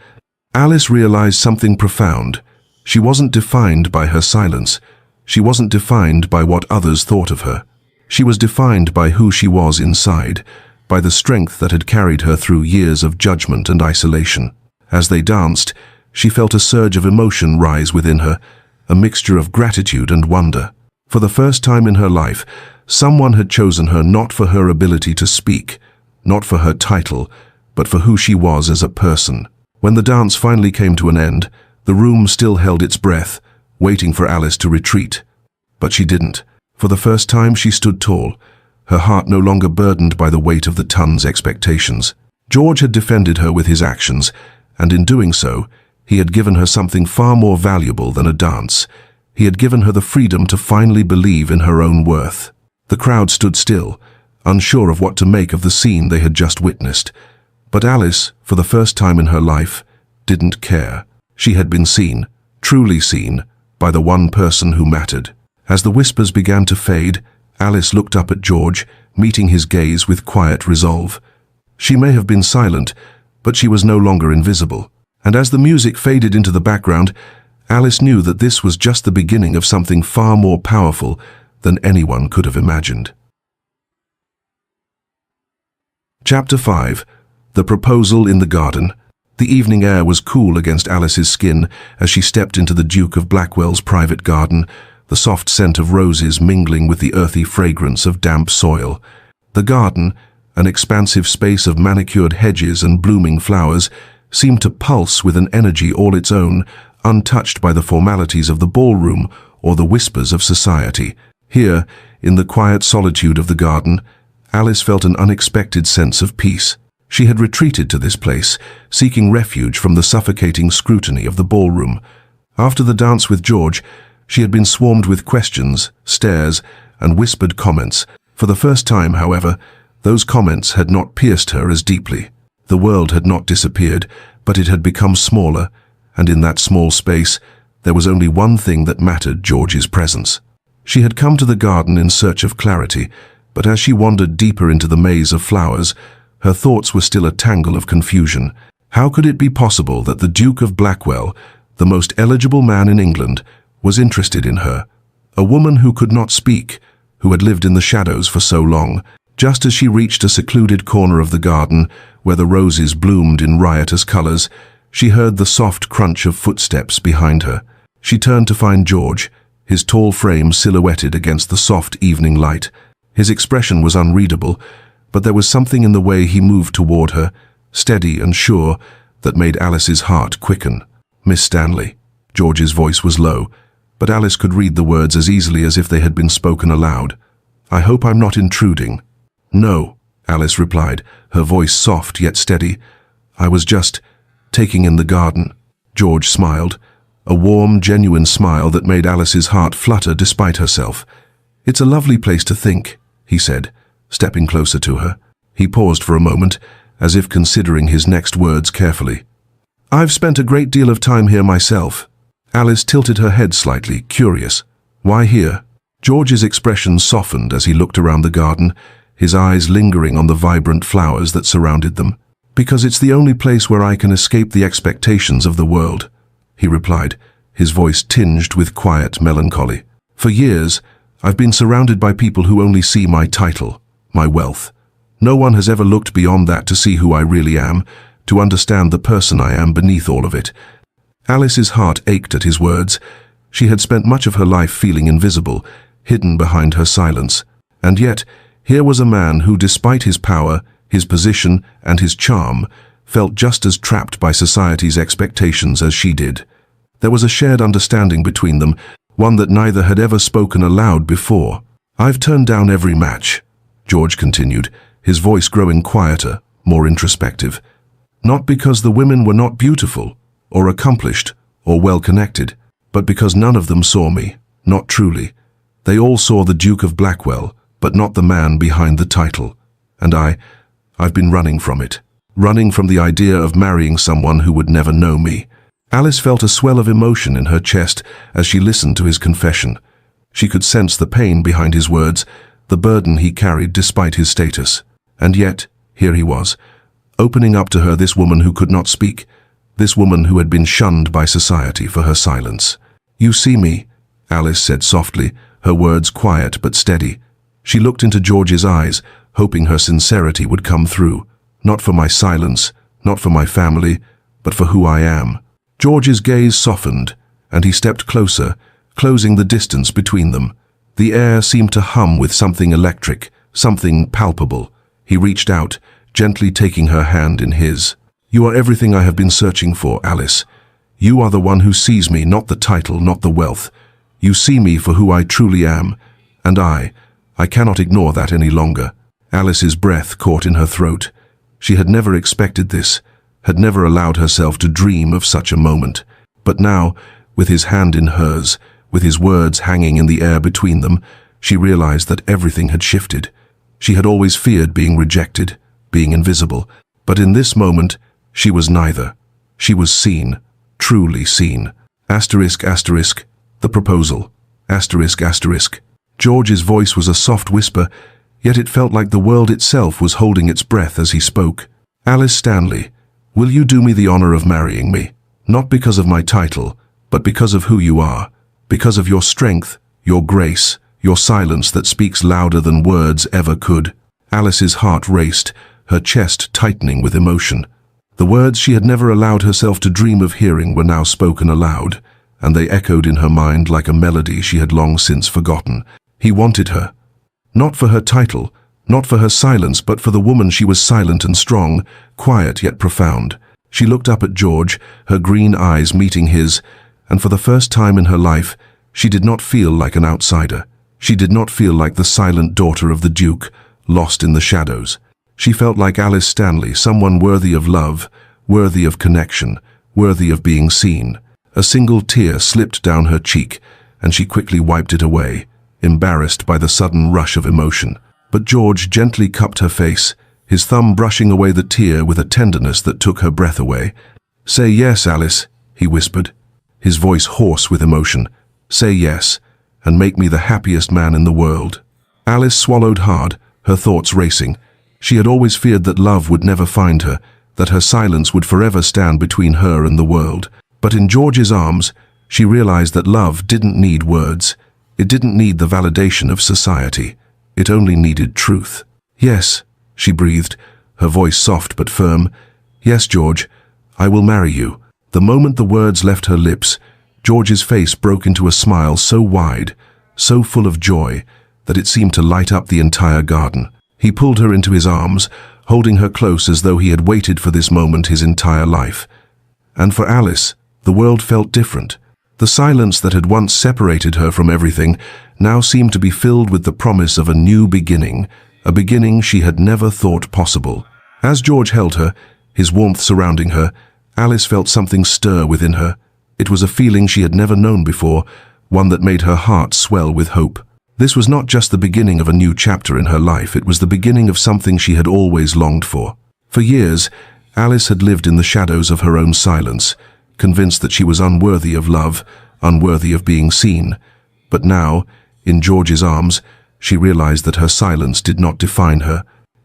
Alice realized something profound. She wasn't defined by her silence. She wasn't defined by what others thought of her. She was defined by who she was inside, by the strength that had carried her through years of judgment and isolation. As they danced, she felt a surge of emotion rise within her, a mixture of gratitude and wonder. For the first time in her life, someone had chosen her not for her ability to speak, not for her title, but for who she was as a person. When the dance finally came to an end, the room still held its breath, waiting for Alice to retreat. But she didn't. For the first time she stood tall, her heart no longer burdened by the weight of the ton's expectations. George had defended her with his actions, and in doing so, he had given her something far more valuable than a dance. He had given her the freedom to finally believe in her own worth. The crowd stood still, unsure of what to make of the scene they had just witnessed. But Alice, for the first time in her life, didn't care. She had been seen, truly seen, by the one person who mattered. As the whispers began to fade, Alice looked up at George, meeting his gaze with quiet resolve. She may have been silent, but she was no longer invisible. And as the music faded into the background, Alice knew that this was just the beginning of something far more powerful than anyone could have imagined. Chapter 5. The Proposal in the Garden. The evening air was cool against Alice's skin as she stepped into the Duke of Blackwell's private garden, the soft scent of roses mingling with the earthy fragrance of damp soil. The garden, an expansive space of manicured hedges and blooming flowers, seemed to pulse with an energy all its own, untouched by the formalities of the ballroom or the whispers of society. Here, in the quiet solitude of the garden, Alice felt an unexpected sense of peace. She had retreated to this place, seeking refuge from the suffocating scrutiny of the ballroom. After the dance with George, she had been swarmed with questions, stares, and whispered comments. For the first time, however, those comments had not pierced her as deeply. The world had not disappeared, but it had become smaller, and in that small space, there was only one thing that mattered: George's presence. She had come to the garden in search of clarity, but as she wandered deeper into the maze of flowers, her thoughts were still a tangle of confusion. How could it be possible that the Duke of Blackwell, the most eligible man in England, was interested in her? A woman who could not speak, who had lived in the shadows for so long. Just as she reached a secluded corner of the garden, where the roses bloomed in riotous colors, she heard the soft crunch of footsteps behind her. She turned to find George, his tall frame silhouetted against the soft evening light. His expression was unreadable, but there was something in the way he moved toward her, steady and sure, that made Alice's heart quicken. "Miss Stanley." George's voice was low, but Alice could read the words as easily as if they had been spoken aloud. "I hope I'm not intruding." "No," Alice replied, her voice soft yet steady. "I was just taking in the garden." George smiled, a warm, genuine smile that made Alice's heart flutter despite herself. "It's a lovely place to think," he said, stepping closer to her. He paused for a moment, as if considering his next words carefully. "I've spent a great deal of time here myself." Alice tilted her head slightly, curious. "Why here?" George's expression softened as he looked around the garden, his eyes lingering on the vibrant flowers that surrounded them. "Because it's the only place where I can escape the expectations of the world," he replied, his voice tinged with quiet melancholy. "For years, I've been surrounded by people who only see my title, my wealth. No one has ever looked beyond that to see who I really am, to understand the person I am beneath all of it." Alice's heart ached at his words. She had spent much of her life feeling invisible, hidden behind her silence. And yet, here was a man who, despite his power, his position, and his charm, felt just as trapped by society's expectations as she did. There was a shared understanding between them, one that neither had ever spoken aloud before. "I've turned down every match," George continued, his voice growing quieter, more introspective. "Not because the women were not beautiful, or accomplished, or well-connected, but because none of them saw me, not truly. They all saw the Duke of Blackwell, but not the man behind the title. And I've been running from it. Running from the idea of marrying someone who would never know me." Alice felt a swell of emotion in her chest as she listened to his confession. She could sense the pain behind his words, the burden he carried despite his status. And yet, here he was, opening up to her, this woman who could not speak, this woman who had been shunned by society for her silence. "You see me," Alice said softly, her words quiet but steady. She looked into George's eyes, hoping her sincerity would come through. "Not for my silence, not for my family, but for who I am." George's gaze softened, and he stepped closer, closing the distance between them. The air seemed to hum with something electric, something palpable. He reached out, gently taking her hand in his. "You are everything I have been searching for, Alice. You are the one who sees me, not the title, not the wealth. You see me for who I truly am, and I cannot ignore that any longer." Alice's breath caught in her throat. She had never expected this, had never allowed herself to dream of such a moment. But now, with his hand in hers, with his words hanging in the air between them, she realized that everything had shifted. She had always feared being rejected, being invisible, but in this moment, she was neither. She was seen, truly seen. Asterisk, asterisk, the proposal. Asterisk, asterisk. George's voice was a soft whisper, yet it felt like the world itself was holding its breath as he spoke. Alice Stanley, will you do me the honor of marrying me? Not because of my title, but because of who you are, because of your strength, your grace, your silence that speaks louder than words ever could. Alice's heart raced, her chest tightening with emotion. The words she had never allowed herself to dream of hearing were now spoken aloud, and they echoed in her mind like a melody she had long since forgotten. He wanted her. Not for her title, not for her silence, but for the woman she was, silent and strong, quiet yet profound. She looked up at George, her green eyes meeting his, and for the first time in her life, she did not feel like an outsider. She did not feel like the silent daughter of the Duke, lost in the shadows. She felt like Alice Stanley, someone worthy of love, worthy of connection, worthy of being seen. A single tear slipped down her cheek, and she quickly wiped it away, embarrassed by the sudden rush of emotion. But George gently cupped her face, his thumb brushing away the tear with a tenderness that took her breath away. "Say yes, Alice," he whispered, his voice hoarse with emotion. "Say yes, and make me the happiest man in the world." Alice swallowed hard, her thoughts racing. She had always feared that love would never find her, that her silence would forever stand between her and the world. But in George's arms, she realized that love didn't need words. It didn't need the validation of society. It only needed truth. "Yes," she breathed, her voice soft but firm. "Yes, George, I will marry you." The moment the words left her lips, George's face broke into a smile so wide, so full of joy, that it seemed to light up the entire garden. He pulled her into his arms, holding her close as though he had waited for this moment his entire life. And for Alice, the world felt different. The silence that had once separated her from everything now seemed to be filled with the promise of a new beginning, a beginning she had never thought possible. As George held her, his warmth surrounding her, Alice felt something stir within her. It was a feeling she had never known before, one that made her heart swell with hope. This was not just the beginning of a new chapter in her life, it was the beginning of something she had always longed for. For years, Alice had lived in the shadows of her own silence, convinced that she was unworthy of love, unworthy of being seen. But now, in George's arms, she realized that her silence did not define her.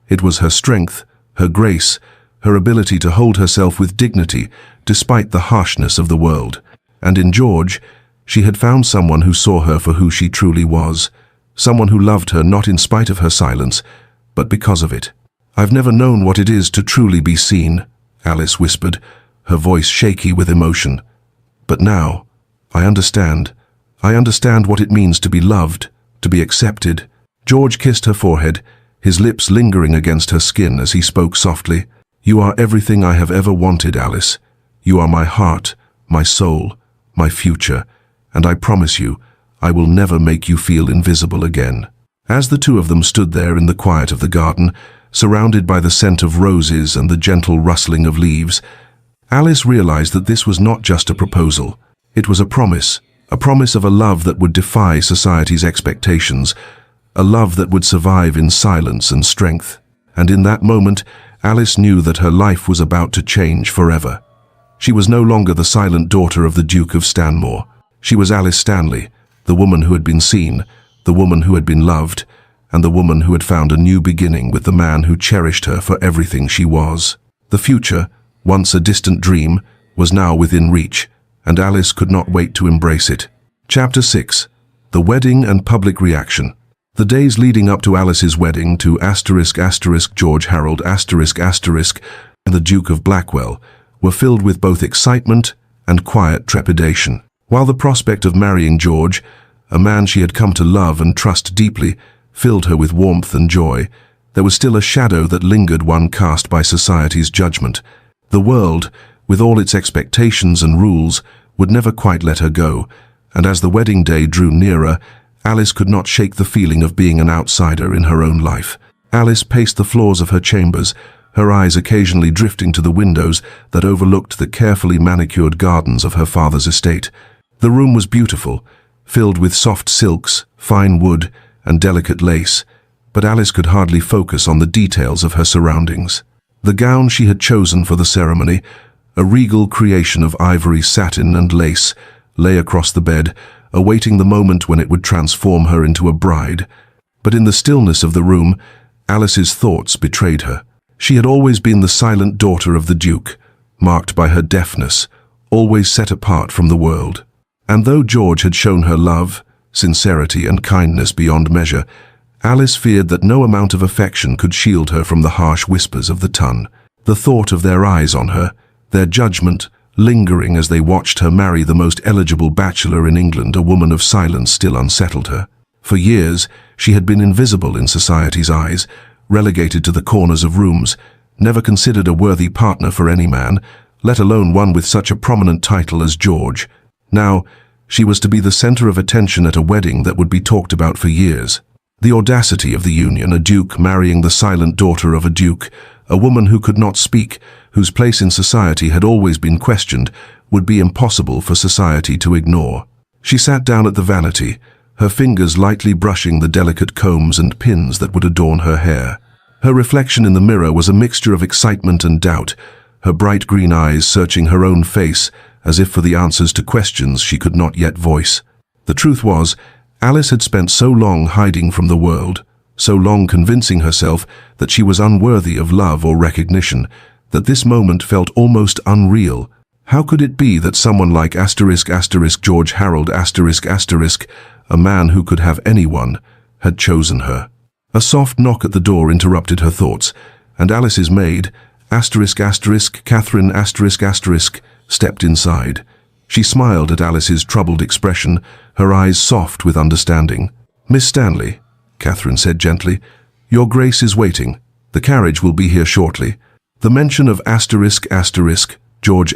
It was her strength, her grace, her ability to hold herself with dignity despite the harshness of the world. And in George, she had found someone who saw her for who she truly was, someone who loved her not in spite of her silence, but because of it. "I've never known what it is to truly be seen," Alice whispered, her voice shaky with emotion. "But now, I understand. I understand what it means to be loved, to be accepted." George kissed her forehead, his lips lingering against her skin as he spoke softly. "You are everything I have ever wanted, Alice. You are my heart, my soul, my future, and I promise you, I will never make you feel invisible again." As the two of them stood there in the quiet of the garden, surrounded by the scent of roses and the gentle rustling of leaves, Alice realized that this was not just a proposal. It was a promise of a love that would defy society's expectations, a love that would survive in silence and strength. And in that moment, Alice knew that her life was about to change forever. She was no longer the silent daughter of the Duke of Stanmore. She was Alice Stanley, the woman who had been seen, the woman who had been loved, and the woman who had found a new beginning with the man who cherished her for everything she was. The future, once a distant dream, was now within reach, and Alice could not wait to embrace it. Chapter 6. The Wedding and Public Reaction. The days leading up to Alice's wedding to George Harold and the Duke of Blackwell were filled with both excitement and quiet trepidation. While the prospect of marrying George, a man she had come to love and trust deeply, filled her with warmth and joy, there was still a shadow that lingered, one cast by society's judgment. The world, with all its expectations and rules, would never quite let her go, and as the wedding day drew nearer, Alice could not shake the feeling of being an outsider in her own life. Alice paced the floors of her chambers, her eyes occasionally drifting to the windows that overlooked the carefully manicured gardens of her father's estate. The room was beautiful, filled with soft silks, fine wood, and delicate lace, but Alice could hardly focus on the details of her surroundings. The gown she had chosen for the ceremony, a regal creation of ivory, satin, and lace, lay across the bed, awaiting the moment when it would transform her into a bride. But in the stillness of the room, Alice's thoughts betrayed her. She had always been the silent daughter of the Duke, marked by her deafness, always set apart from the world. And though George had shown her love, sincerity, and kindness beyond measure, Alice feared that no amount of affection could shield her from the harsh whispers of the ton. The thought of their eyes on her, their judgment, lingering as they watched her marry the most eligible bachelor in England, a woman of silence, still unsettled her. For years, she had been invisible in society's eyes, relegated to the corners of rooms, never considered a worthy partner for any man, let alone one with such a prominent title as George. Now, she was to be the center of attention at a wedding that would be talked about for years. The audacity of the union, a duke marrying the silent daughter of a duke, a woman who could not speak, whose place in society had always been questioned, would be impossible for society to ignore. She sat down at the vanity, her fingers lightly brushing the delicate combs and pins that would adorn her hair. Her reflection in the mirror was a mixture of excitement and doubt, her bright green eyes searching her own face as if for the answers to questions she could not yet voice. The truth was, Alice had spent so long hiding from the world, so long convincing herself that she was unworthy of love or recognition, that this moment felt almost unreal. How could it be that someone like George Harold a man who could have anyone, had chosen her? A soft knock at the door interrupted her thoughts, and Alice's maid, Catherine stepped inside. She smiled at Alice's troubled expression, her eyes soft with understanding. "Miss Stanley," Catherine said gently, "your grace is waiting. The carriage will be here shortly." The mention of George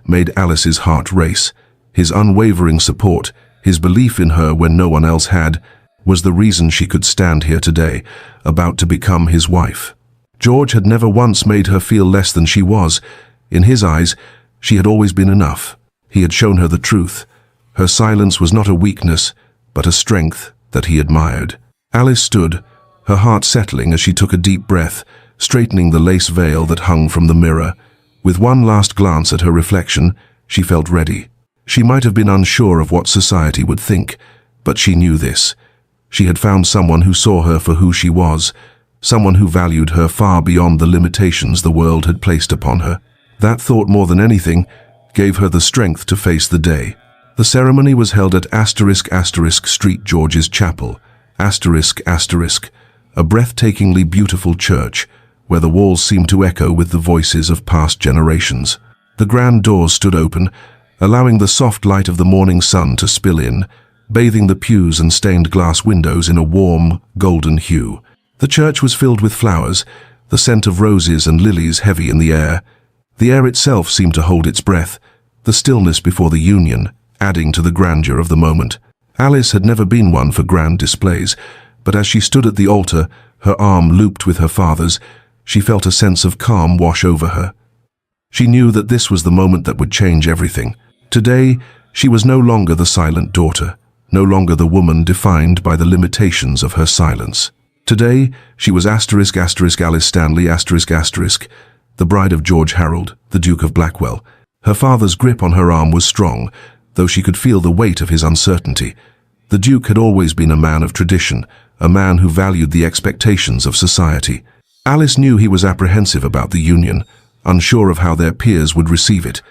made Alice's heart race. His unwavering support, his belief in her when no one else had, was the reason she could stand here today, about to become his wife. George had never once made her feel less than she was. In his eyes, she had always been enough. He had shown her the truth. Her silence was not a weakness, but a strength that he admired. Alice stood, her heart settling as she took a deep breath, straightening the lace veil that hung from the mirror. With one last glance at her reflection, she felt ready. She might have been unsure of what society would think, but she knew this. She had found someone who saw her for who she was, someone who valued her far beyond the limitations the world had placed upon her. That thought, more than anything, gave her the strength to face the day. The ceremony was held at St. George's Chapel, a breathtakingly beautiful church, where the walls seemed to echo with the voices of past generations. The grand doors stood open, allowing the soft light of the morning sun to spill in, bathing the pews and stained glass windows in a warm, golden hue. The church was filled with flowers, the scent of roses and lilies heavy in the air. The air itself seemed to hold its breath, the stillness before the union, adding to the grandeur of the moment. Alice had never been one for grand displays, but as she stood at the altar, her arm looped with her father's, she felt a sense of calm wash over her. She knew that this was the moment that would change everything. Today, she was no longer the silent daughter, no longer the woman defined by the limitations of her silence. Today, she was Alice Stanley, the bride of George Harold, the Duke of Blackwell. Her father's grip on her arm was strong, though she could feel the weight of his uncertainty. The Duke had always been a man of tradition, a man who valued the expectations of society. Alice knew he was apprehensive about the union, unsure of how their peers would receive it.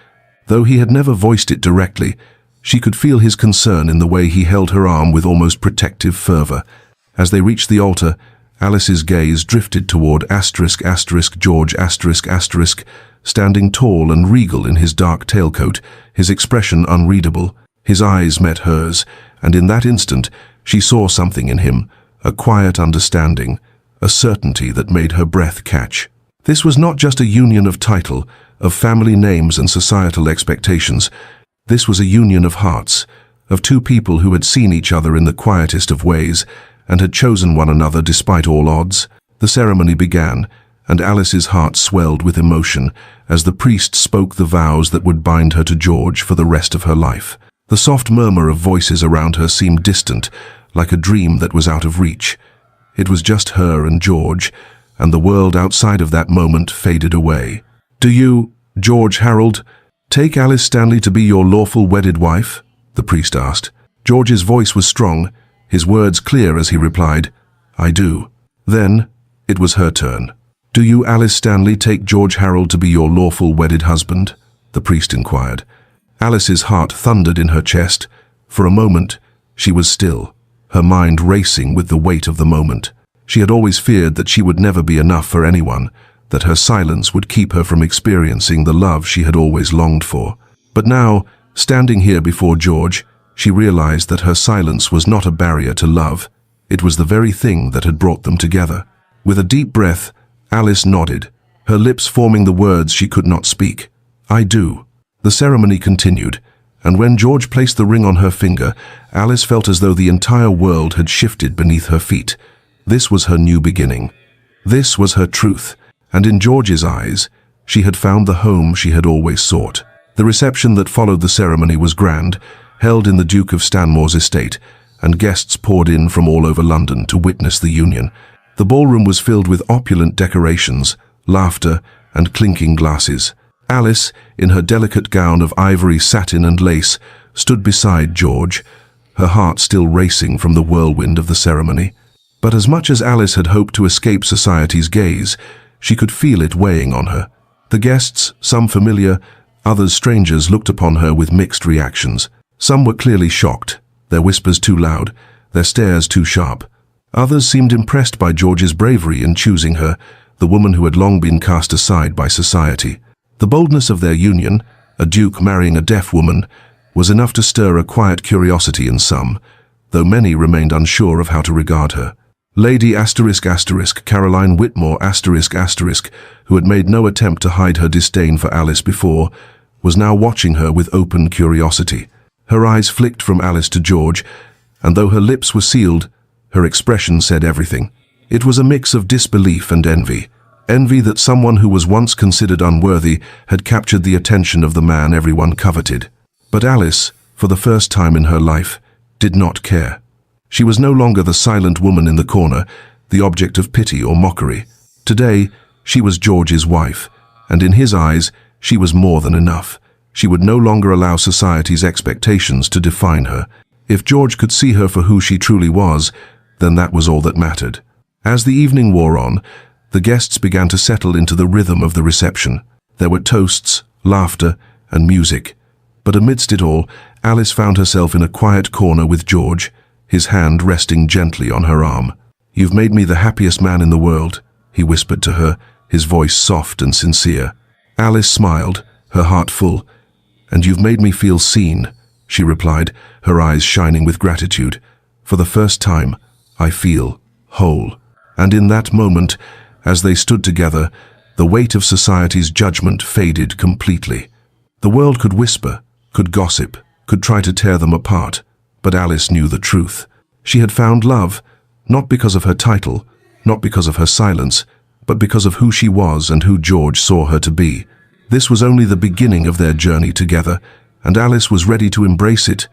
Though he had never voiced it directly, she could feel his concern in the way he held her arm with almost protective fervor. As they reached the altar, Alice's gaze drifted toward George standing tall and regal in his dark tailcoat, his expression unreadable. His eyes met hers, and in that instant she saw something in him, a quiet understanding, a certainty that made her breath catch. This was not just a union of title, of family names and societal expectations. This was a union of hearts, of two people who had seen each other in the quietest of ways and had chosen one another despite all odds. The ceremony began, and Alice's heart swelled with emotion as the priest spoke the vows that would bind her to George for the rest of her life. The soft murmur of voices around her seemed distant, like a dream that was out of reach. It was just her and George, and the world outside of that moment faded away. "Do you, George Harold, take Alice Stanley to be your lawful wedded wife?" the priest asked. George's voice was strong, his words clear as he replied, "I do." Then, it was her turn. "Do you, Alice Stanley, take George Harold to be your lawful wedded husband?" the priest inquired. Alice's heart thundered in her chest. For a moment, she was still, her mind racing with the weight of the moment. She had always feared that she would never be enough for anyone, that her silence would keep her from experiencing the love she had always longed for. But now, standing here before George, she realized that her silence was not a barrier to love. It was the very thing that had brought them together. With a deep breath, Alice nodded, her lips forming the words she could not speak. "I do." The ceremony continued, and when George placed the ring on her finger, Alice felt as though the entire world had shifted beneath her feet. This was her new beginning. This was her truth, and in George's eyes, she had found the home she had always sought. The reception that followed the ceremony was grand, held in the Duke of Stanmore's estate, and guests poured in from all over London to witness the union. The ballroom was filled with opulent decorations, laughter, and clinking glasses. Alice, in her delicate gown of ivory, satin, and lace, stood beside George, her heart still racing from the whirlwind of the ceremony. But as much as Alice had hoped to escape society's gaze, she could feel it weighing on her. The guests, some familiar, others strangers, looked upon her with mixed reactions. Some were clearly shocked, their whispers too loud, their stares too sharp. Others seemed impressed by George's bravery in choosing her, the woman who had long been cast aside by society. The boldness of their union, a duke marrying a deaf woman, was enough to stir a quiet curiosity in some, though many remained unsure of how to regard her. Lady Caroline Whitmore who had made no attempt to hide her disdain for Alice before, was now watching her with open curiosity. Her eyes flicked from Alice to George, and though her lips were sealed, her expression said everything. It was a mix of disbelief and envy. Envy that someone who was once considered unworthy had captured the attention of the man everyone coveted. But Alice, for the first time in her life, did not care. She was no longer the silent woman in the corner, the object of pity or mockery. Today, she was George's wife, and in his eyes, she was more than enough. She would no longer allow society's expectations to define her. If George could see her for who she truly was, then that was all that mattered. As the evening wore on, the guests began to settle into the rhythm of the reception. There were toasts, laughter, and music. But amidst it all, Alice found herself in a quiet corner with George, his hand resting gently on her arm. "You've made me the happiest man in the world," he whispered to her, his voice soft and sincere. Alice smiled, her heart full. "And you've made me feel seen," she replied, her eyes shining with gratitude. "For the first time, I feel whole." And in that moment, as they stood together, the weight of society's judgment faded completely. The world could whisper, could gossip, could try to tear them apart, but Alice knew the truth. She had found love, not because of her title, not because of her silence, but because of who she was and who George saw her to be. This was only the beginning of their journey together, and Alice was ready to embrace it,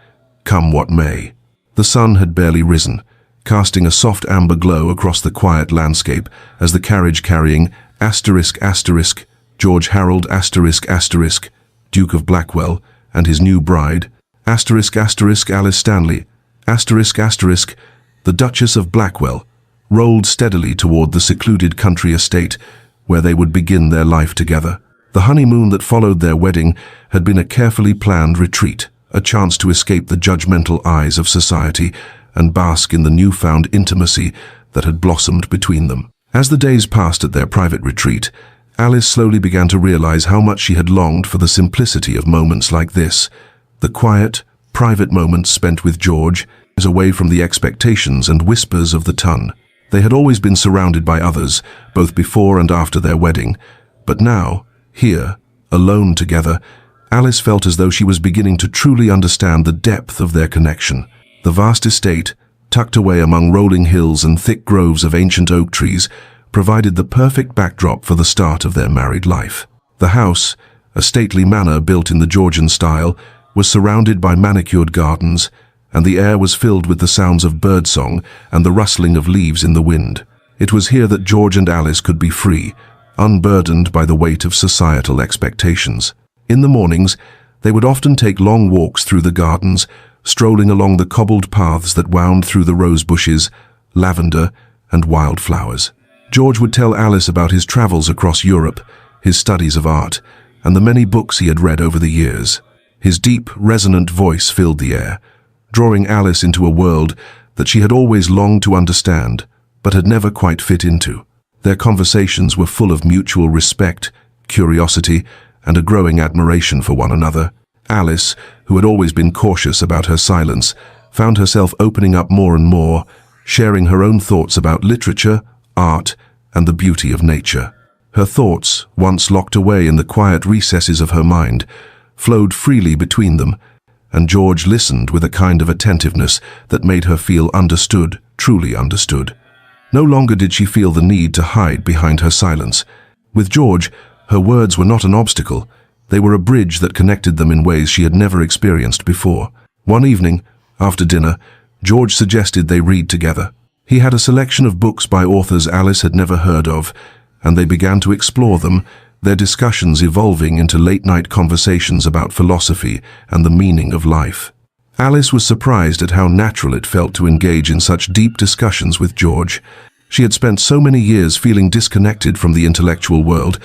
come what may. The sun had barely risen, casting a soft amber glow across the quiet landscape as the carriage carrying George Harold Duke of Blackwell, and his new bride, Alice Stanley, the Duchess of Blackwell, rolled steadily toward the secluded country estate where they would begin their life together. The honeymoon that followed their wedding had been a carefully planned retreat, a chance to escape the judgmental eyes of society and bask in the newfound intimacy that had blossomed between them. As the days passed at their private retreat, Alice slowly began to realize how much she had longed for the simplicity of moments like this, the quiet, private moments spent with George, away from the expectations and whispers of the ton. They had always been surrounded by others, both before and after their wedding, but now, here, alone together, Alice felt as though she was beginning to truly understand the depth of their connection. The vast estate, tucked away among rolling hills and thick groves of ancient oak trees, provided the perfect backdrop for the start of their married life. The house, a stately manor built in the Georgian style, was surrounded by manicured gardens, and the air was filled with the sounds of birdsong and the rustling of leaves in the wind. It was here that George and Alice could be free, unburdened by the weight of societal expectations. In the mornings, they would often take long walks through the gardens, strolling along the cobbled paths that wound through the rose bushes, lavender, and wildflowers. George would tell Alice about his travels across Europe, his studies of art, and the many books he had read over the years. His deep, resonant voice filled the air, drawing Alice into a world that she had always longed to understand, but had never quite fit into. Their conversations were full of mutual respect, curiosity, and a growing admiration for one another. Alice, who had always been cautious about her silence, found herself opening up more and more, sharing her own thoughts about literature, art, and the beauty of nature. Her thoughts, once locked away in the quiet recesses of her mind, flowed freely between them, and George listened with a kind of attentiveness that made her feel understood, truly understood. No longer did she feel the need to hide behind her silence. With George, her words were not an obstacle. They were a bridge that connected them in ways she had never experienced before. One evening, after dinner, George suggested they read together. He had a selection of books by authors Alice had never heard of, and they began to explore them, their discussions evolving into late-night conversations about philosophy and the meaning of life. Alice was surprised at how natural it felt to engage in such deep discussions with George. She had spent so many years feeling disconnected from the intellectual world,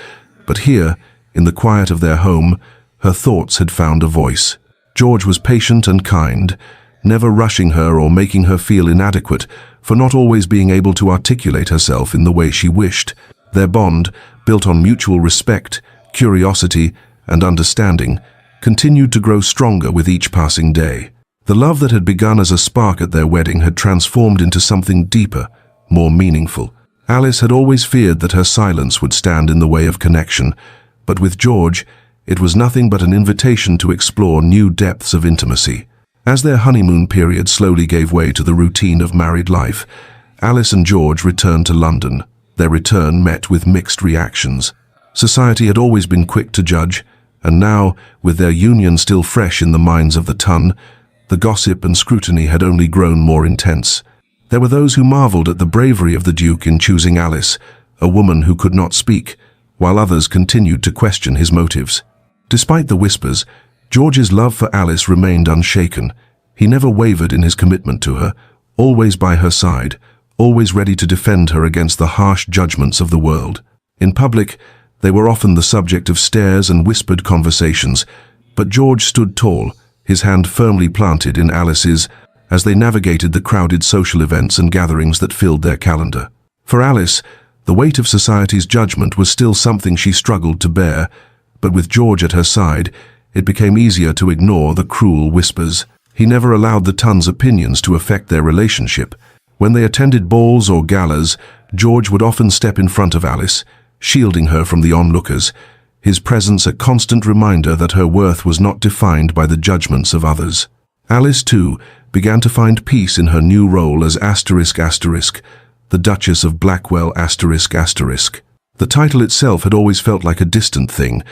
but here, in the quiet of their home, her thoughts had found a voice. George was patient and kind, never rushing her or making her feel inadequate for not always being able to articulate herself in the way she wished. Their bond, built on mutual respect, curiosity, and understanding, continued to grow stronger with each passing day. The love that had begun as a spark at their wedding had transformed into something deeper, more meaningful. Alice had always feared that her silence would stand in the way of connection, but with George, it was nothing but an invitation to explore new depths of intimacy. As their honeymoon period slowly gave way to the routine of married life, Alice and George returned to London. Their return met with mixed reactions. Society had always been quick to judge, and now, with their union still fresh in the minds of the ton, the gossip and scrutiny had only grown more intense. There were those who marveled at the bravery of the Duke in choosing Alice, a woman who could not speak, while others continued to question his motives. Despite the whispers, George's love for Alice remained unshaken. He never wavered in his commitment to her, always by her side, always ready to defend her against the harsh judgments of the world. In public, they were often the subject of stares and whispered conversations, but George stood tall, his hand firmly planted in Alice's, as they navigated the crowded social events and gatherings that filled their calendar. For Alice, the weight of society's judgment was still something she struggled to bear, but with George at her side, it became easier to ignore the cruel whispers. He never allowed the ton's opinions to affect their relationship. When they attended balls or galas, George would often step in front of Alice, shielding her from the onlookers, his presence a constant reminder that her worth was not defined by the judgments of others. Alice, too, began to find peace in her new role as the Duchess of Blackwell The title itself had always felt like a distant thing,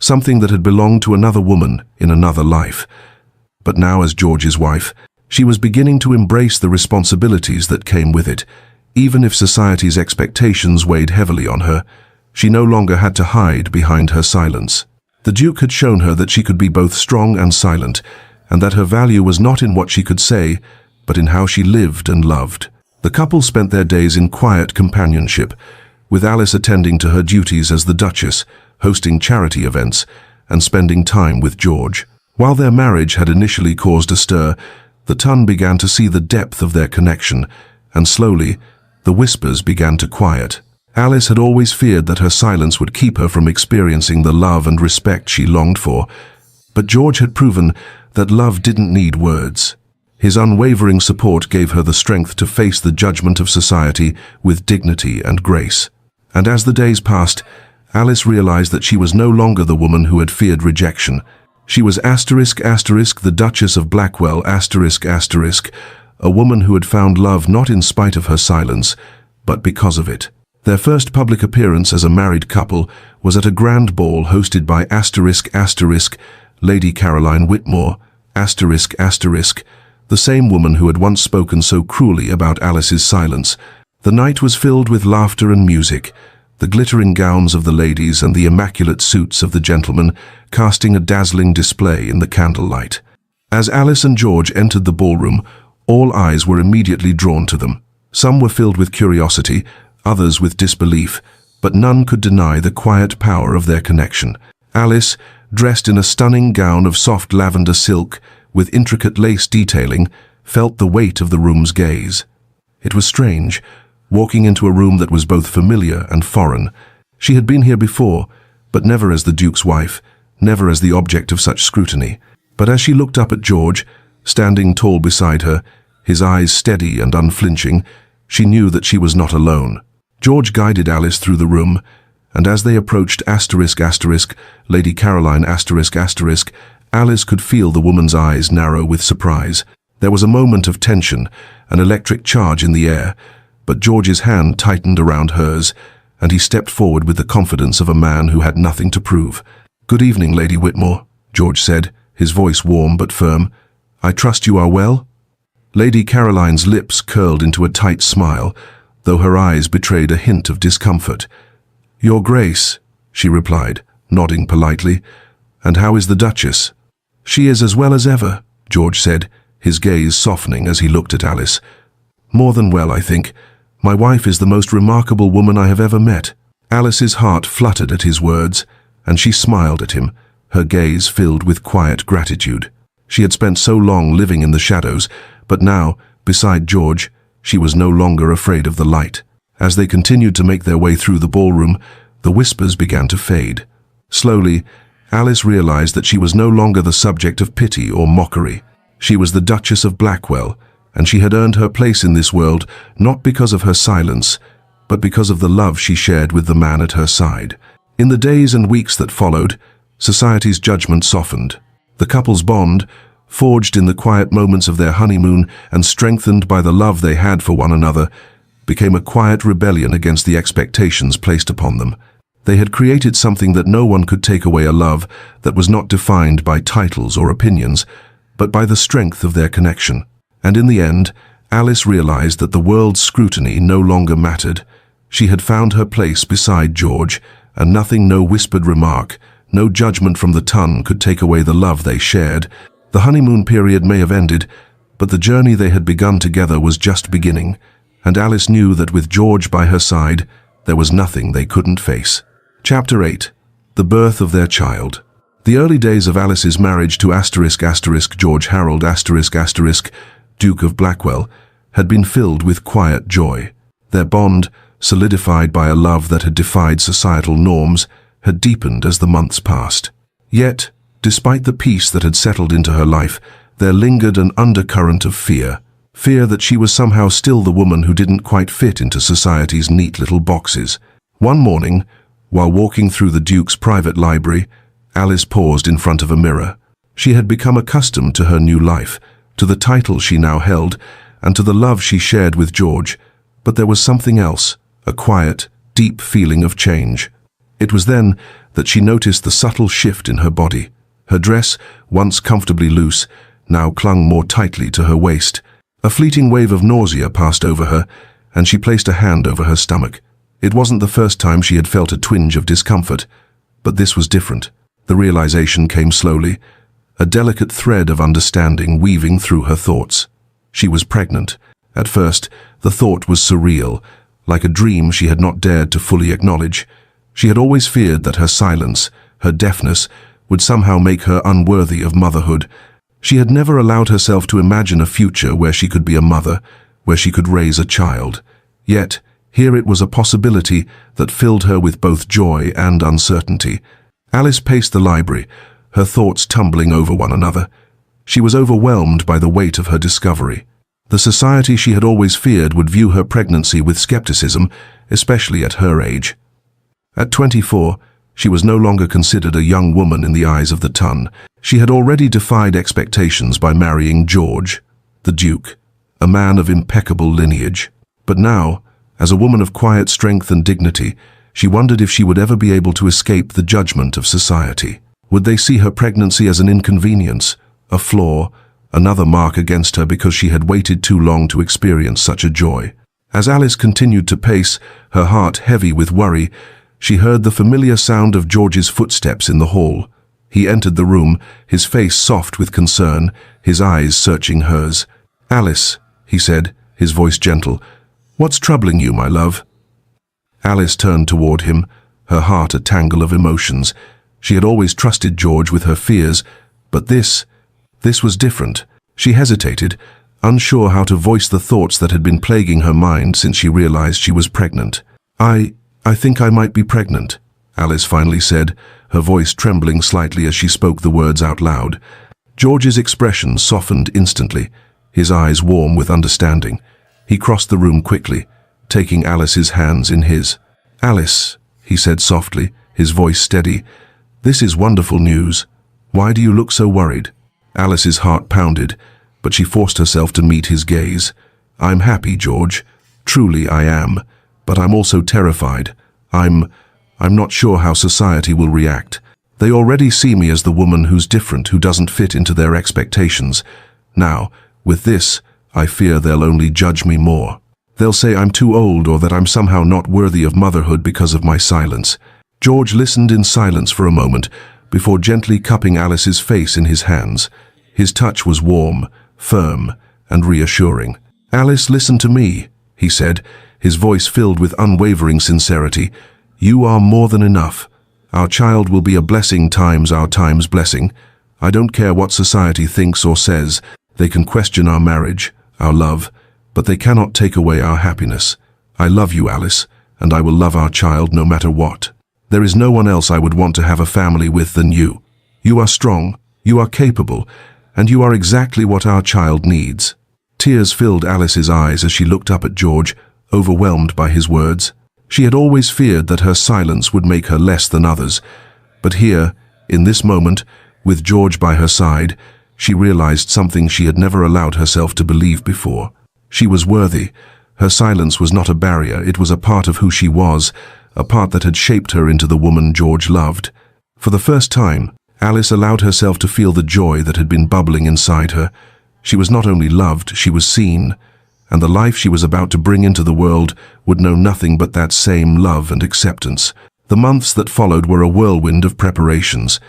something that had belonged to another woman in another life. But now, as George's wife, she was beginning to embrace the responsibilities that came with it. Even if society's expectations weighed heavily on her, she no longer had to hide behind her silence. The Duke had shown her that she could be both strong and silent, and that her value was not in what she could say, but in how she lived and loved. The couple spent their days in quiet companionship, with Alice attending to her duties as the Duchess, hosting charity events, and spending time with George. While their marriage had initially caused a stir, the ton began to see the depth of their connection, and slowly, the whispers began to quiet. Alice had always feared that her silence would keep her from experiencing the love and respect she longed for, but George had proven that love didn't need words. His unwavering support gave her the strength to face the judgment of society with dignity and grace. And as the days passed, Alice realized that she was no longer the woman who had feared rejection. She was the Duchess of Blackwell a woman who had found love not in spite of her silence, but because of it. Their first public appearance as a married couple was at a grand ball hosted by Lady Caroline Whitmore, the same woman who had once spoken so cruelly about Alice's silence. The night was filled with laughter and music, the glittering gowns of the ladies and the immaculate suits of the gentlemen casting a dazzling display in the candlelight. As Alice and George entered the ballroom, all eyes were immediately drawn to them. Some were filled with curiosity, others with disbelief, but none could deny the quiet power of their connection. Alice, dressed in a stunning gown of soft lavender silk with intricate lace detailing, felt the weight of the room's gaze. It was strange, walking into a room that was both familiar and foreign. She had been here before, but never as the Duke's wife, never as the object of such scrutiny. But as she looked up at George, standing tall beside her, his eyes steady and unflinching, she knew that she was not alone. George guided Alice through the room, and as they approached Lady Caroline Alice could feel the woman's eyes narrow with surprise. There was a moment of tension, an electric charge in the air, but George's hand tightened around hers, and he stepped forward with the confidence of a man who had nothing to prove. "Good evening, Lady Whitmore," George said, his voice warm but firm. "I trust you are well?" Lady Caroline's lips curled into a tight smile, though her eyes betrayed a hint of discomfort. "Your Grace," she replied, nodding politely. "And how is the Duchess?" "She is as well as ever," George said, his gaze softening as he looked at Alice. "More than well, I think. My wife is the most remarkable woman I have ever met." Alice's heart fluttered at his words, and she smiled at him, her gaze filled with quiet gratitude. She had spent so long living in the shadows, but now, beside George, she was no longer afraid of the light. As they continued to make their way through the ballroom, the whispers began to fade. Slowly, Alice realized that she was no longer the subject of pity or mockery. She was the Duchess of Blackwell, and she had earned her place in this world not because of her silence, but because of the love she shared with the man at her side. In the days and weeks that followed, society's judgment softened. The couple's bond, forged in the quiet moments of their honeymoon and strengthened by the love they had for one another, became a quiet rebellion against the expectations placed upon them. They had created something that no one could take away, a love that was not defined by titles or opinions, but by the strength of their connection. And in the end, Alice realized that the world's scrutiny no longer mattered. She had found her place beside George, and nothing, no whispered remark, no judgment from the tongue could take away the love they shared. The honeymoon period may have ended, but the journey they had begun together was just beginning, and Alice knew that with George by her side, there was nothing they couldn't face. Chapter 8. The birth of their child. The early days of Alice's marriage to George Harold Duke of Blackwell, had been filled with quiet joy. Their bond, solidified by a love that had defied societal norms, had deepened as the months passed. Yet, despite the peace that had settled into her life, there lingered an undercurrent of fear that she was somehow still the woman who didn't quite fit into society's neat little boxes. One morning, while walking through the Duke's private library, Alice paused in front of a mirror. She had become accustomed to her new life, to the title she now held, and to the love she shared with George, but there was something else, a quiet, deep feeling of change. It was then that she noticed the subtle shift in her body. Her dress, once comfortably loose, now clung more tightly to her waist. A fleeting wave of nausea passed over her, and she placed a hand over her stomach. It wasn't the first time she had felt a twinge of discomfort, but this was different. The realization came slowly, a delicate thread of understanding weaving through her thoughts. She was pregnant. At first, the thought was surreal, like a dream she had not dared to fully acknowledge. She had always feared that her silence, her deafness, would somehow make her unworthy of motherhood. She had never allowed herself to imagine a future where she could be a mother, where she could raise a child. Yet, here it was a possibility that filled her with both joy and uncertainty. Alice paced the library, her thoughts tumbling over one another. She was overwhelmed by the weight of her discovery. The society she had always feared would view her pregnancy with skepticism, especially at her age. At 24, she was no longer considered a young woman in the eyes of the ton. She had already defied expectations by marrying George, the Duke, a man of impeccable lineage. But now, As a woman of quiet strength and dignity, she wondered if she would ever be able to escape the judgment of society. Would they see her pregnancy as an inconvenience, a flaw, another mark against her because she had waited too long to experience such a joy? As Alice continued to pace, her heart heavy with worry, she heard the familiar sound of George's footsteps in the hall. He entered the room, his face soft with concern, his eyes searching hers. "Alice," he said, his voice gentle, "what's troubling you, my love?" Alice turned toward him, her heart a tangle of emotions. She had always trusted George with her fears, but this was different. She hesitated, unsure how to voice the thoughts that had been plaguing her mind since she realized she was pregnant. I think I might be pregnant," Alice finally said, her voice trembling slightly as she spoke the words out loud. George's expression softened instantly, his eyes warm with understanding. He crossed the room quickly, taking Alice's hands in his. "Alice," he said softly, his voice steady, "this is wonderful news. Why do you look so worried?" Alice's heart pounded, but she forced herself to meet his gaze. "I'm happy, George. Truly I am. But I'm also terrified. I'm not sure how society will react. They already see me as the woman who's different, who doesn't fit into their expectations. Now, with this, I fear they'll only judge me more. They'll say I'm too old or that I'm somehow not worthy of motherhood because of my silence." George listened in silence for a moment before gently cupping Alice's face in his hands. His touch was warm, firm, and reassuring. "Alice, listen to me," he said, his voice filled with unwavering sincerity. "You are more than enough. Our child will be a blessing times our times blessing. I don't care what society thinks or says. They can question our marriage, our love, but they cannot take away our happiness. I love you, Alice, and I will love our child no matter what. There is no one else I would want to have a family with than you. You are strong, you are capable, and you are exactly what our child needs." Tears filled Alice's eyes as she looked up at George, overwhelmed by his words. She had always feared that her silence would make her less than others, but here, in this moment, with George by her side, she realized something she had never allowed herself to believe before. She was worthy. Her silence was not a barrier, it was a part of who she was, a part that had shaped her into the woman George loved. For the first time, Alice allowed herself to feel the joy that had been bubbling inside her. She was not only loved, she was seen, and the life she was about to bring into the world would know nothing but that same love and acceptance. The months that followed were a whirlwind of preparations,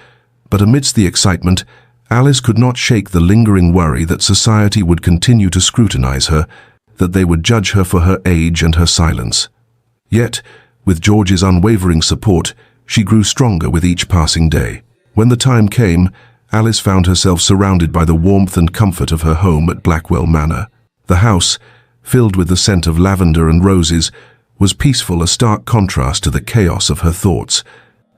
but amidst the excitement, Alice could not shake the lingering worry that society would continue to scrutinize her, that they would judge her for her age and her silence. Yet, with George's unwavering support, she grew stronger with each passing day. When the time came, Alice found herself surrounded by the warmth and comfort of her home at Blackwell Manor. The house, filled with the scent of lavender and roses, was peaceful, a stark contrast to the chaos of her thoughts.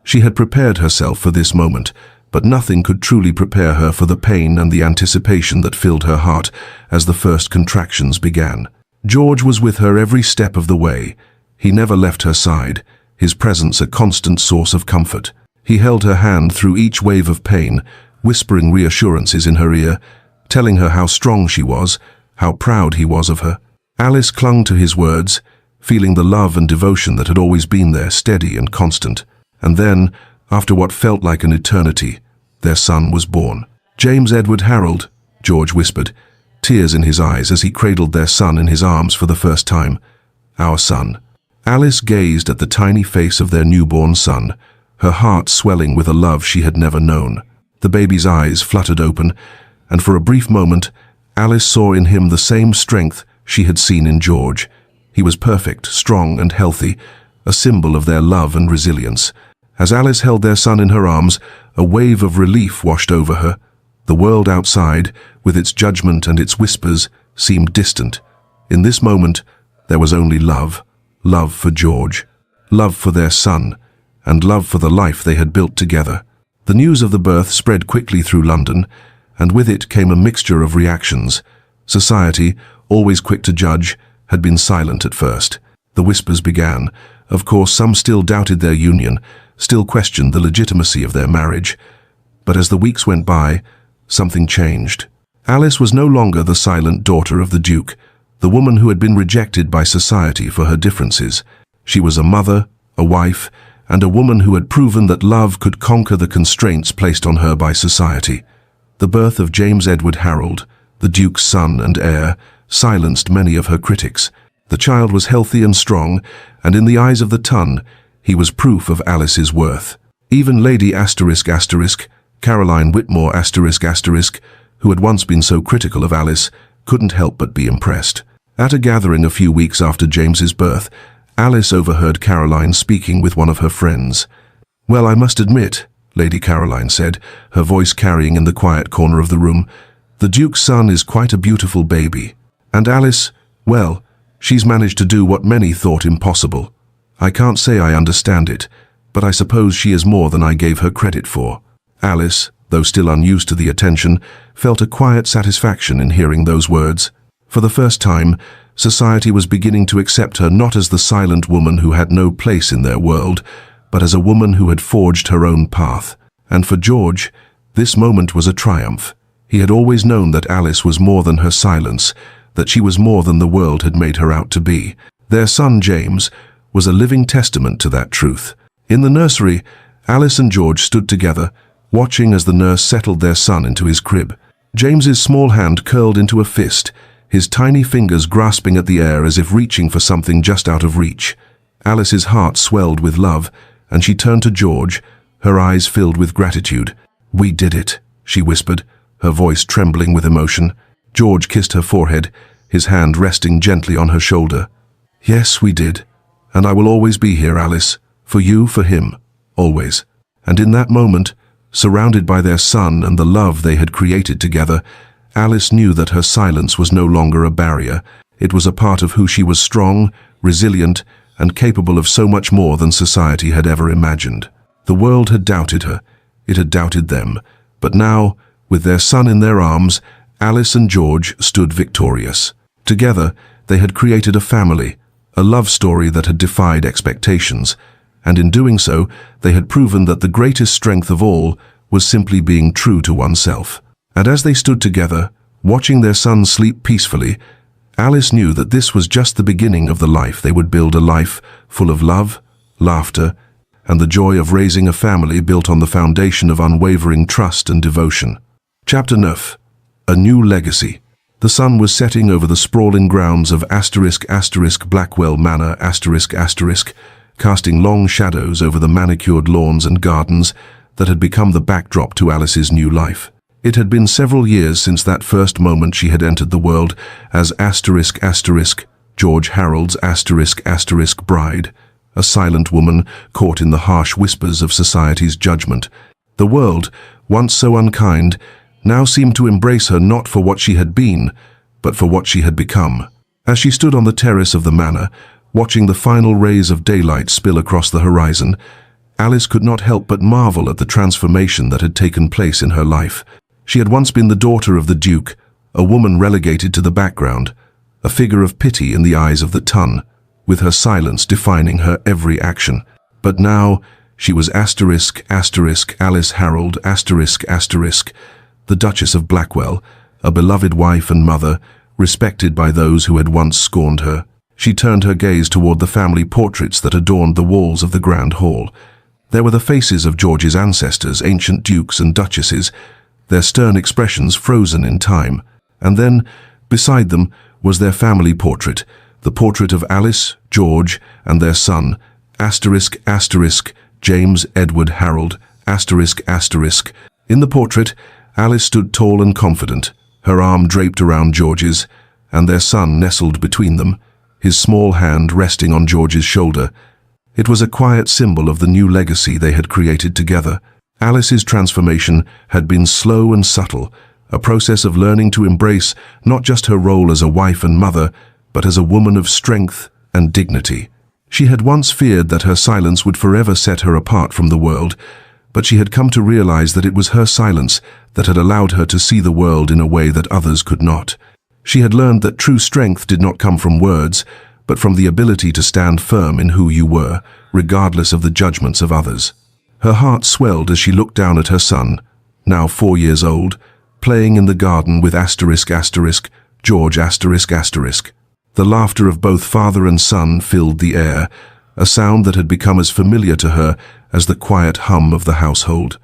She had prepared herself for this moment, but nothing could truly prepare her for the pain and the anticipation that filled her heart as the first contractions began. George was with her every step of the way. He never left her side, his presence a constant source of comfort. He held her hand through each wave of pain, whispering reassurances in her ear, telling her how strong she was, how proud he was of her. Alice clung to his words, feeling the love and devotion that had always been there, steady and constant. And then, after what felt like an eternity, their son was born. "James Edward Harold," George whispered, tears in his eyes as he cradled their son in his arms for the first time. "Our son." Alice gazed at the tiny face of their newborn son, her heart swelling with a love she had never known. The baby's eyes fluttered open, and for a brief moment, Alice saw in him the same strength she had seen in George. He was perfect, strong and healthy, a symbol of their love and resilience. As Alice held their son in her arms, a wave of relief washed over her. The world outside, with its judgment and its whispers, seemed distant. In this moment, there was only love. Love for George, love for their son, and love for the life they had built together. The news of the birth spread quickly through London, and with it came a mixture of reactions. Society, always quick to judge, had been silent at first. The whispers began. Of course, some still doubted their union, still questioned the legitimacy of their marriage. But as the weeks went by, something changed. Alice was no longer the silent daughter of the Duke. the woman who had been rejected by society for her differences. She was a mother, a wife, and a woman who had proven that love could conquer the constraints placed on her by society. The birth of James Edward Harold, the Duke's son and heir, silenced many of her critics. The child was healthy and strong, and in the eyes of the ton, he was proof of Alice's worth. Even Lady Caroline Whitmore who had once been so critical of Alice, couldn't help but be impressed. At a gathering a few weeks after James's birth, Alice overheard Caroline speaking with one of her friends. "Well, I must admit," Lady Caroline said, her voice carrying in the quiet corner of the room, "the Duke's son is quite a beautiful baby. And Alice, well, she's managed to do what many thought impossible. I can't say I understand it, but I suppose she is more than I gave her credit for." Alice, though still unused to the attention, felt a quiet satisfaction in hearing those words. For the first time, society was beginning to accept her not as the silent woman who had no place in their world, but as a woman who had forged her own path. And for George, this moment was a triumph. He had always known that Alice was more than her silence, that she was more than the world had made her out to be. Their son James was a living testament to that truth. In the nursery, Alice and George stood together, watching as the nurse settled their son into his crib. James's small hand curled into a fist, his tiny fingers grasping at the air as if reaching for something just out of reach. Alice's heart swelled with love, and she turned to George, her eyes filled with gratitude. "We did it," she whispered, her voice trembling with emotion. George kissed her forehead, his hand resting gently on her shoulder. "Yes, we did. And I will always be here, Alice. For you, for him. Always." And in that moment, surrounded by their son and the love they had created together, Alice knew that her silence was no longer a barrier. It was a part of who she was, strong, resilient, and capable of so much more than society had ever imagined. The world had doubted her. It had doubted them. But now, with their son in their arms, Alice and George stood victorious. Together, they had created a family, a love story that had defied expectations. And in doing so, they had proven that the greatest strength of all was simply being true to oneself. And as they stood together, watching their son sleep peacefully, Alice knew that this was just the beginning of the life they would build, a life full of love, laughter, and the joy of raising a family built on the foundation of unwavering trust and devotion. Chapter 9. A New Legacy. The sun was setting over the sprawling grounds of Blackwell Manor casting long shadows over the manicured lawns and gardens that had become the backdrop to Alice's new life. It had been several years since that first moment she had entered the world as George Harold's bride, a silent woman caught in the harsh whispers of society's judgment. The world, once so unkind, now seemed to embrace her not for what she had been, but for what she had become. As she stood on the terrace of the manor, watching the final rays of daylight spill across the horizon, Alice could not help but marvel at the transformation that had taken place in her life. She had once been the daughter of the Duke, a woman relegated to the background, a figure of pity in the eyes of the ton, with her silence defining her every action. But now, she was Alice Harold the Duchess of Blackwell, a beloved wife and mother, respected by those who had once scorned her. She turned her gaze toward the family portraits that adorned the walls of the grand hall. There were the faces of George's ancestors, ancient dukes and duchesses, their stern expressions frozen in time. And then, beside them, was their family portrait, the portrait of Alice, George, and their son, James Edward Harold, In the portrait, Alice stood tall and confident, her arm draped around George's, and their son nestled between them, his small hand resting on George's shoulder. It was a quiet symbol of the new legacy they had created together. Alice's transformation had been slow and subtle, a process of learning to embrace not just her role as a wife and mother, but as a woman of strength and dignity. She had once feared that her silence would forever set her apart from the world, but she had come to realize that it was her silence that had allowed her to see the world in a way that others could not. She had learned that true strength did not come from words, but from the ability to stand firm in who you were, regardless of the judgments of others. Her heart swelled as she looked down at her son, now 4 years old, playing in the garden with George The laughter of both father and son filled the air, a sound that had become as familiar to her as the quiet hum of the household.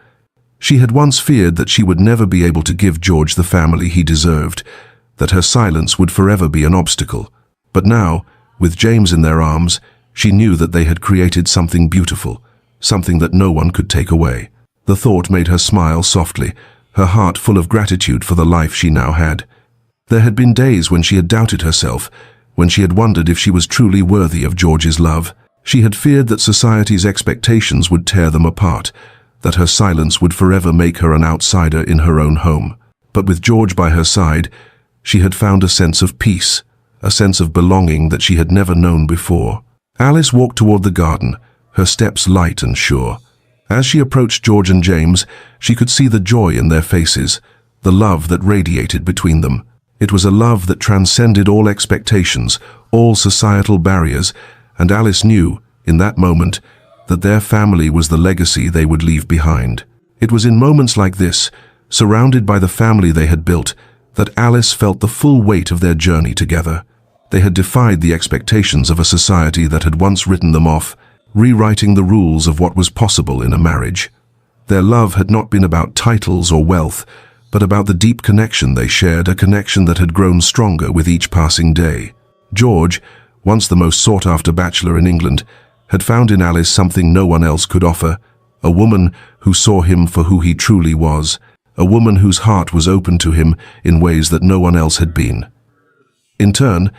She had once feared that she would never be able to give George the family he deserved, that her silence would forever be an obstacle. But now, with James in their arms, she knew that they had created something beautiful, something that no one could take away. The thought made her smile softly, her heart full of gratitude for the life she now had. There had been days when she had doubted herself, when she had wondered if she was truly worthy of George's love. She had feared that society's expectations would tear them apart, that her silence would forever make her an outsider in her own home. But with George by her side, she had found a sense of peace, a sense of belonging that she had never known before. Alice walked toward the garden, her steps light and sure. As she approached George and James, she could see the joy in their faces, the love that radiated between them. It was a love that transcended all expectations, all societal barriers, and Alice knew, in that moment, that their family was the legacy they would leave behind. It was in moments like this, surrounded by the family they had built, that Alice felt the full weight of their journey together. They had defied the expectations of a society that had once written them off, rewriting the rules of what was possible in a marriage. Their love had not been about titles or wealth, but about the deep connection they shared, a connection that had grown stronger with each passing day. George, once the most sought-after bachelor in England, had found in Alice something no one else could offer, a woman who saw him for who he truly was, a woman whose heart was open to him in ways that no one else had been. In turn,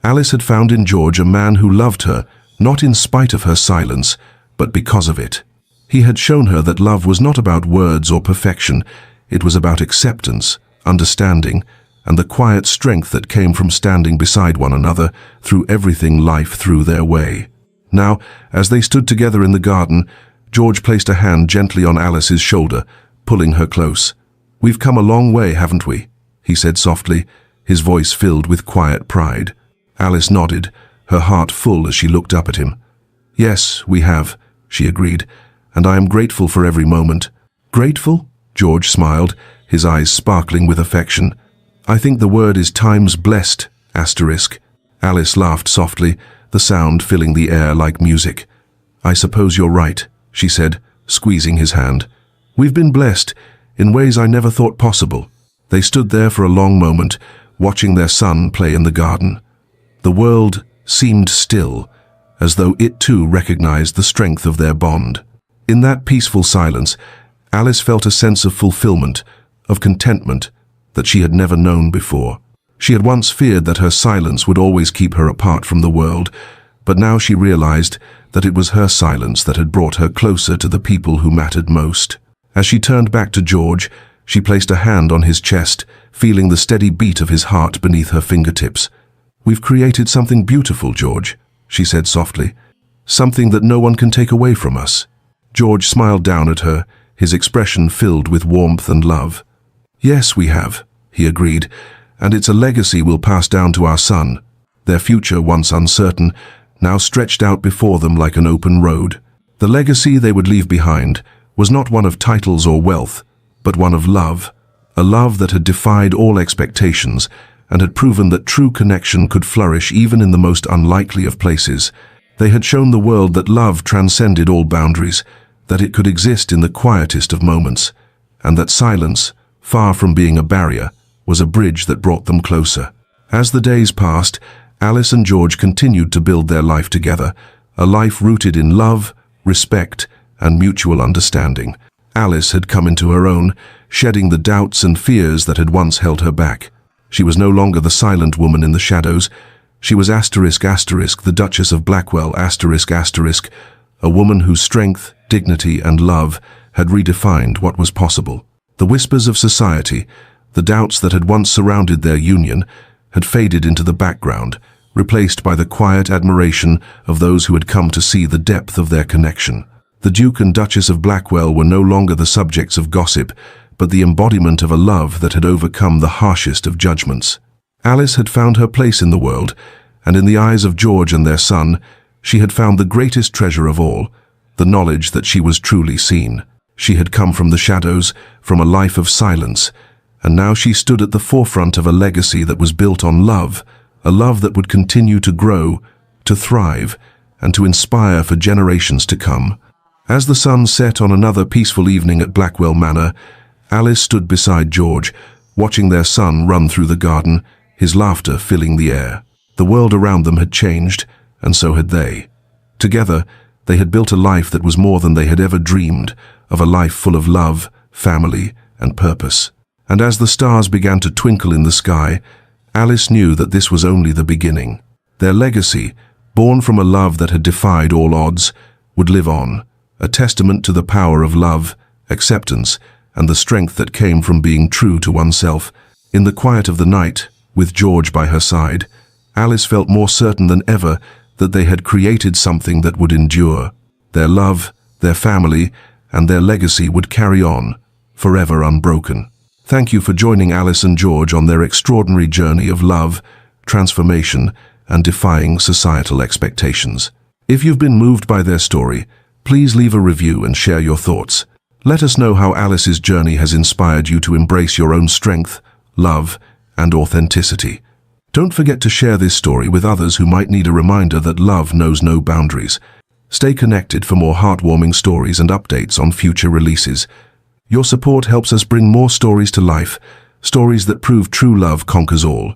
Alice had found in George a man who loved her, not in spite of her silence, but because of it. He had shown her that love was not about words or perfection, it was about acceptance, understanding, and the quiet strength that came from standing beside one another through everything life threw their way. Now, as they stood together in the garden, George placed a hand gently on Alice's shoulder, pulling her close. "We've come a long way, haven't we?" he said softly, his voice filled with quiet pride. Alice nodded, her heart full as she looked up at him. "Yes, we have," she agreed, "and I am grateful for every moment." "Grateful?" George smiled, his eyes sparkling with affection. "I think the word is times blessed, asterisk." Alice laughed softly, the sound filling the air like music. "I suppose you're right," she said, squeezing his hand. "We've been blessed in ways I never thought possible." They stood there for a long moment, watching their son play in the garden. The world seemed still, as though it too recognized the strength of their bond. In that peaceful silence, Alice felt a sense of fulfillment, of contentment, that she had never known before. She had once feared that her silence would always keep her apart from the world, but now she realized that it was her silence that had brought her closer to the people who mattered most. As she turned back to George, she placed a hand on his chest, feeling the steady beat of his heart beneath her fingertips. "We've created something beautiful, George," she said softly. "Something that no one can take away from us." George smiled down at her, his expression filled with warmth and love. "Yes, we have," he agreed, "and it's a legacy we'll pass down to our son." Their future, once uncertain, now stretched out before them like an open road. The legacy they would leave behind was not one of titles or wealth, but one of love, a love that had defied all expectations and had proven that true connection could flourish even in the most unlikely of places. They had shown the world that love transcended all boundaries, that it could exist in the quietest of moments, and that silence, far from being a barrier, was a bridge that brought them closer. As the days passed, Alice and George continued to build their life together, a life rooted in love, respect, and mutual understanding. Alice had come into her own, shedding the doubts and fears that had once held her back. She was no longer the silent woman in the shadows. She was the Duchess of Blackwell, a woman whose strength, dignity, and love had redefined what was possible. The whispers of society, the doubts that had once surrounded their union, had faded into the background, replaced by the quiet admiration of those who had come to see the depth of their connection. The Duke and Duchess of Blackwell were no longer the subjects of gossip, but the embodiment of a love that had overcome the harshest of judgments. Alice had found her place in the world, and in the eyes of George and their son, she had found the greatest treasure of all, the knowledge that she was truly seen. She had come from the shadows, from a life of silence, and now she stood at the forefront of a legacy that was built on love, a love that would continue to grow, to thrive, and to inspire for generations to come. As the sun set on another peaceful evening at Blackwell Manor, Alice stood beside George, watching their son run through the garden, his laughter filling the air. The world around them had changed, and so had they. Together, they had built a life that was more than they had ever dreamed, of a life full of love, family, and purpose. And as the stars began to twinkle in the sky, Alice knew that this was only the beginning. Their legacy, born from a love that had defied all odds, would live on, a testament to the power of love, acceptance, and the strength that came from being true to oneself. In the quiet of the night, with George by her side, Alice felt more certain than ever that they had created something that would endure. Their love, their family, and their legacy would carry on, forever unbroken. Thank you for joining Alice and George on their extraordinary journey of love, transformation, and defying societal expectations. If you've been moved by their story, please leave a review and share your thoughts. Let us know how Alice's journey has inspired you to embrace your own strength, love, and authenticity. Don't forget to share this story with others who might need a reminder that love knows no boundaries. Stay connected for more heartwarming stories and updates on future releases. Your support helps us bring more stories to life, stories that prove true love conquers all.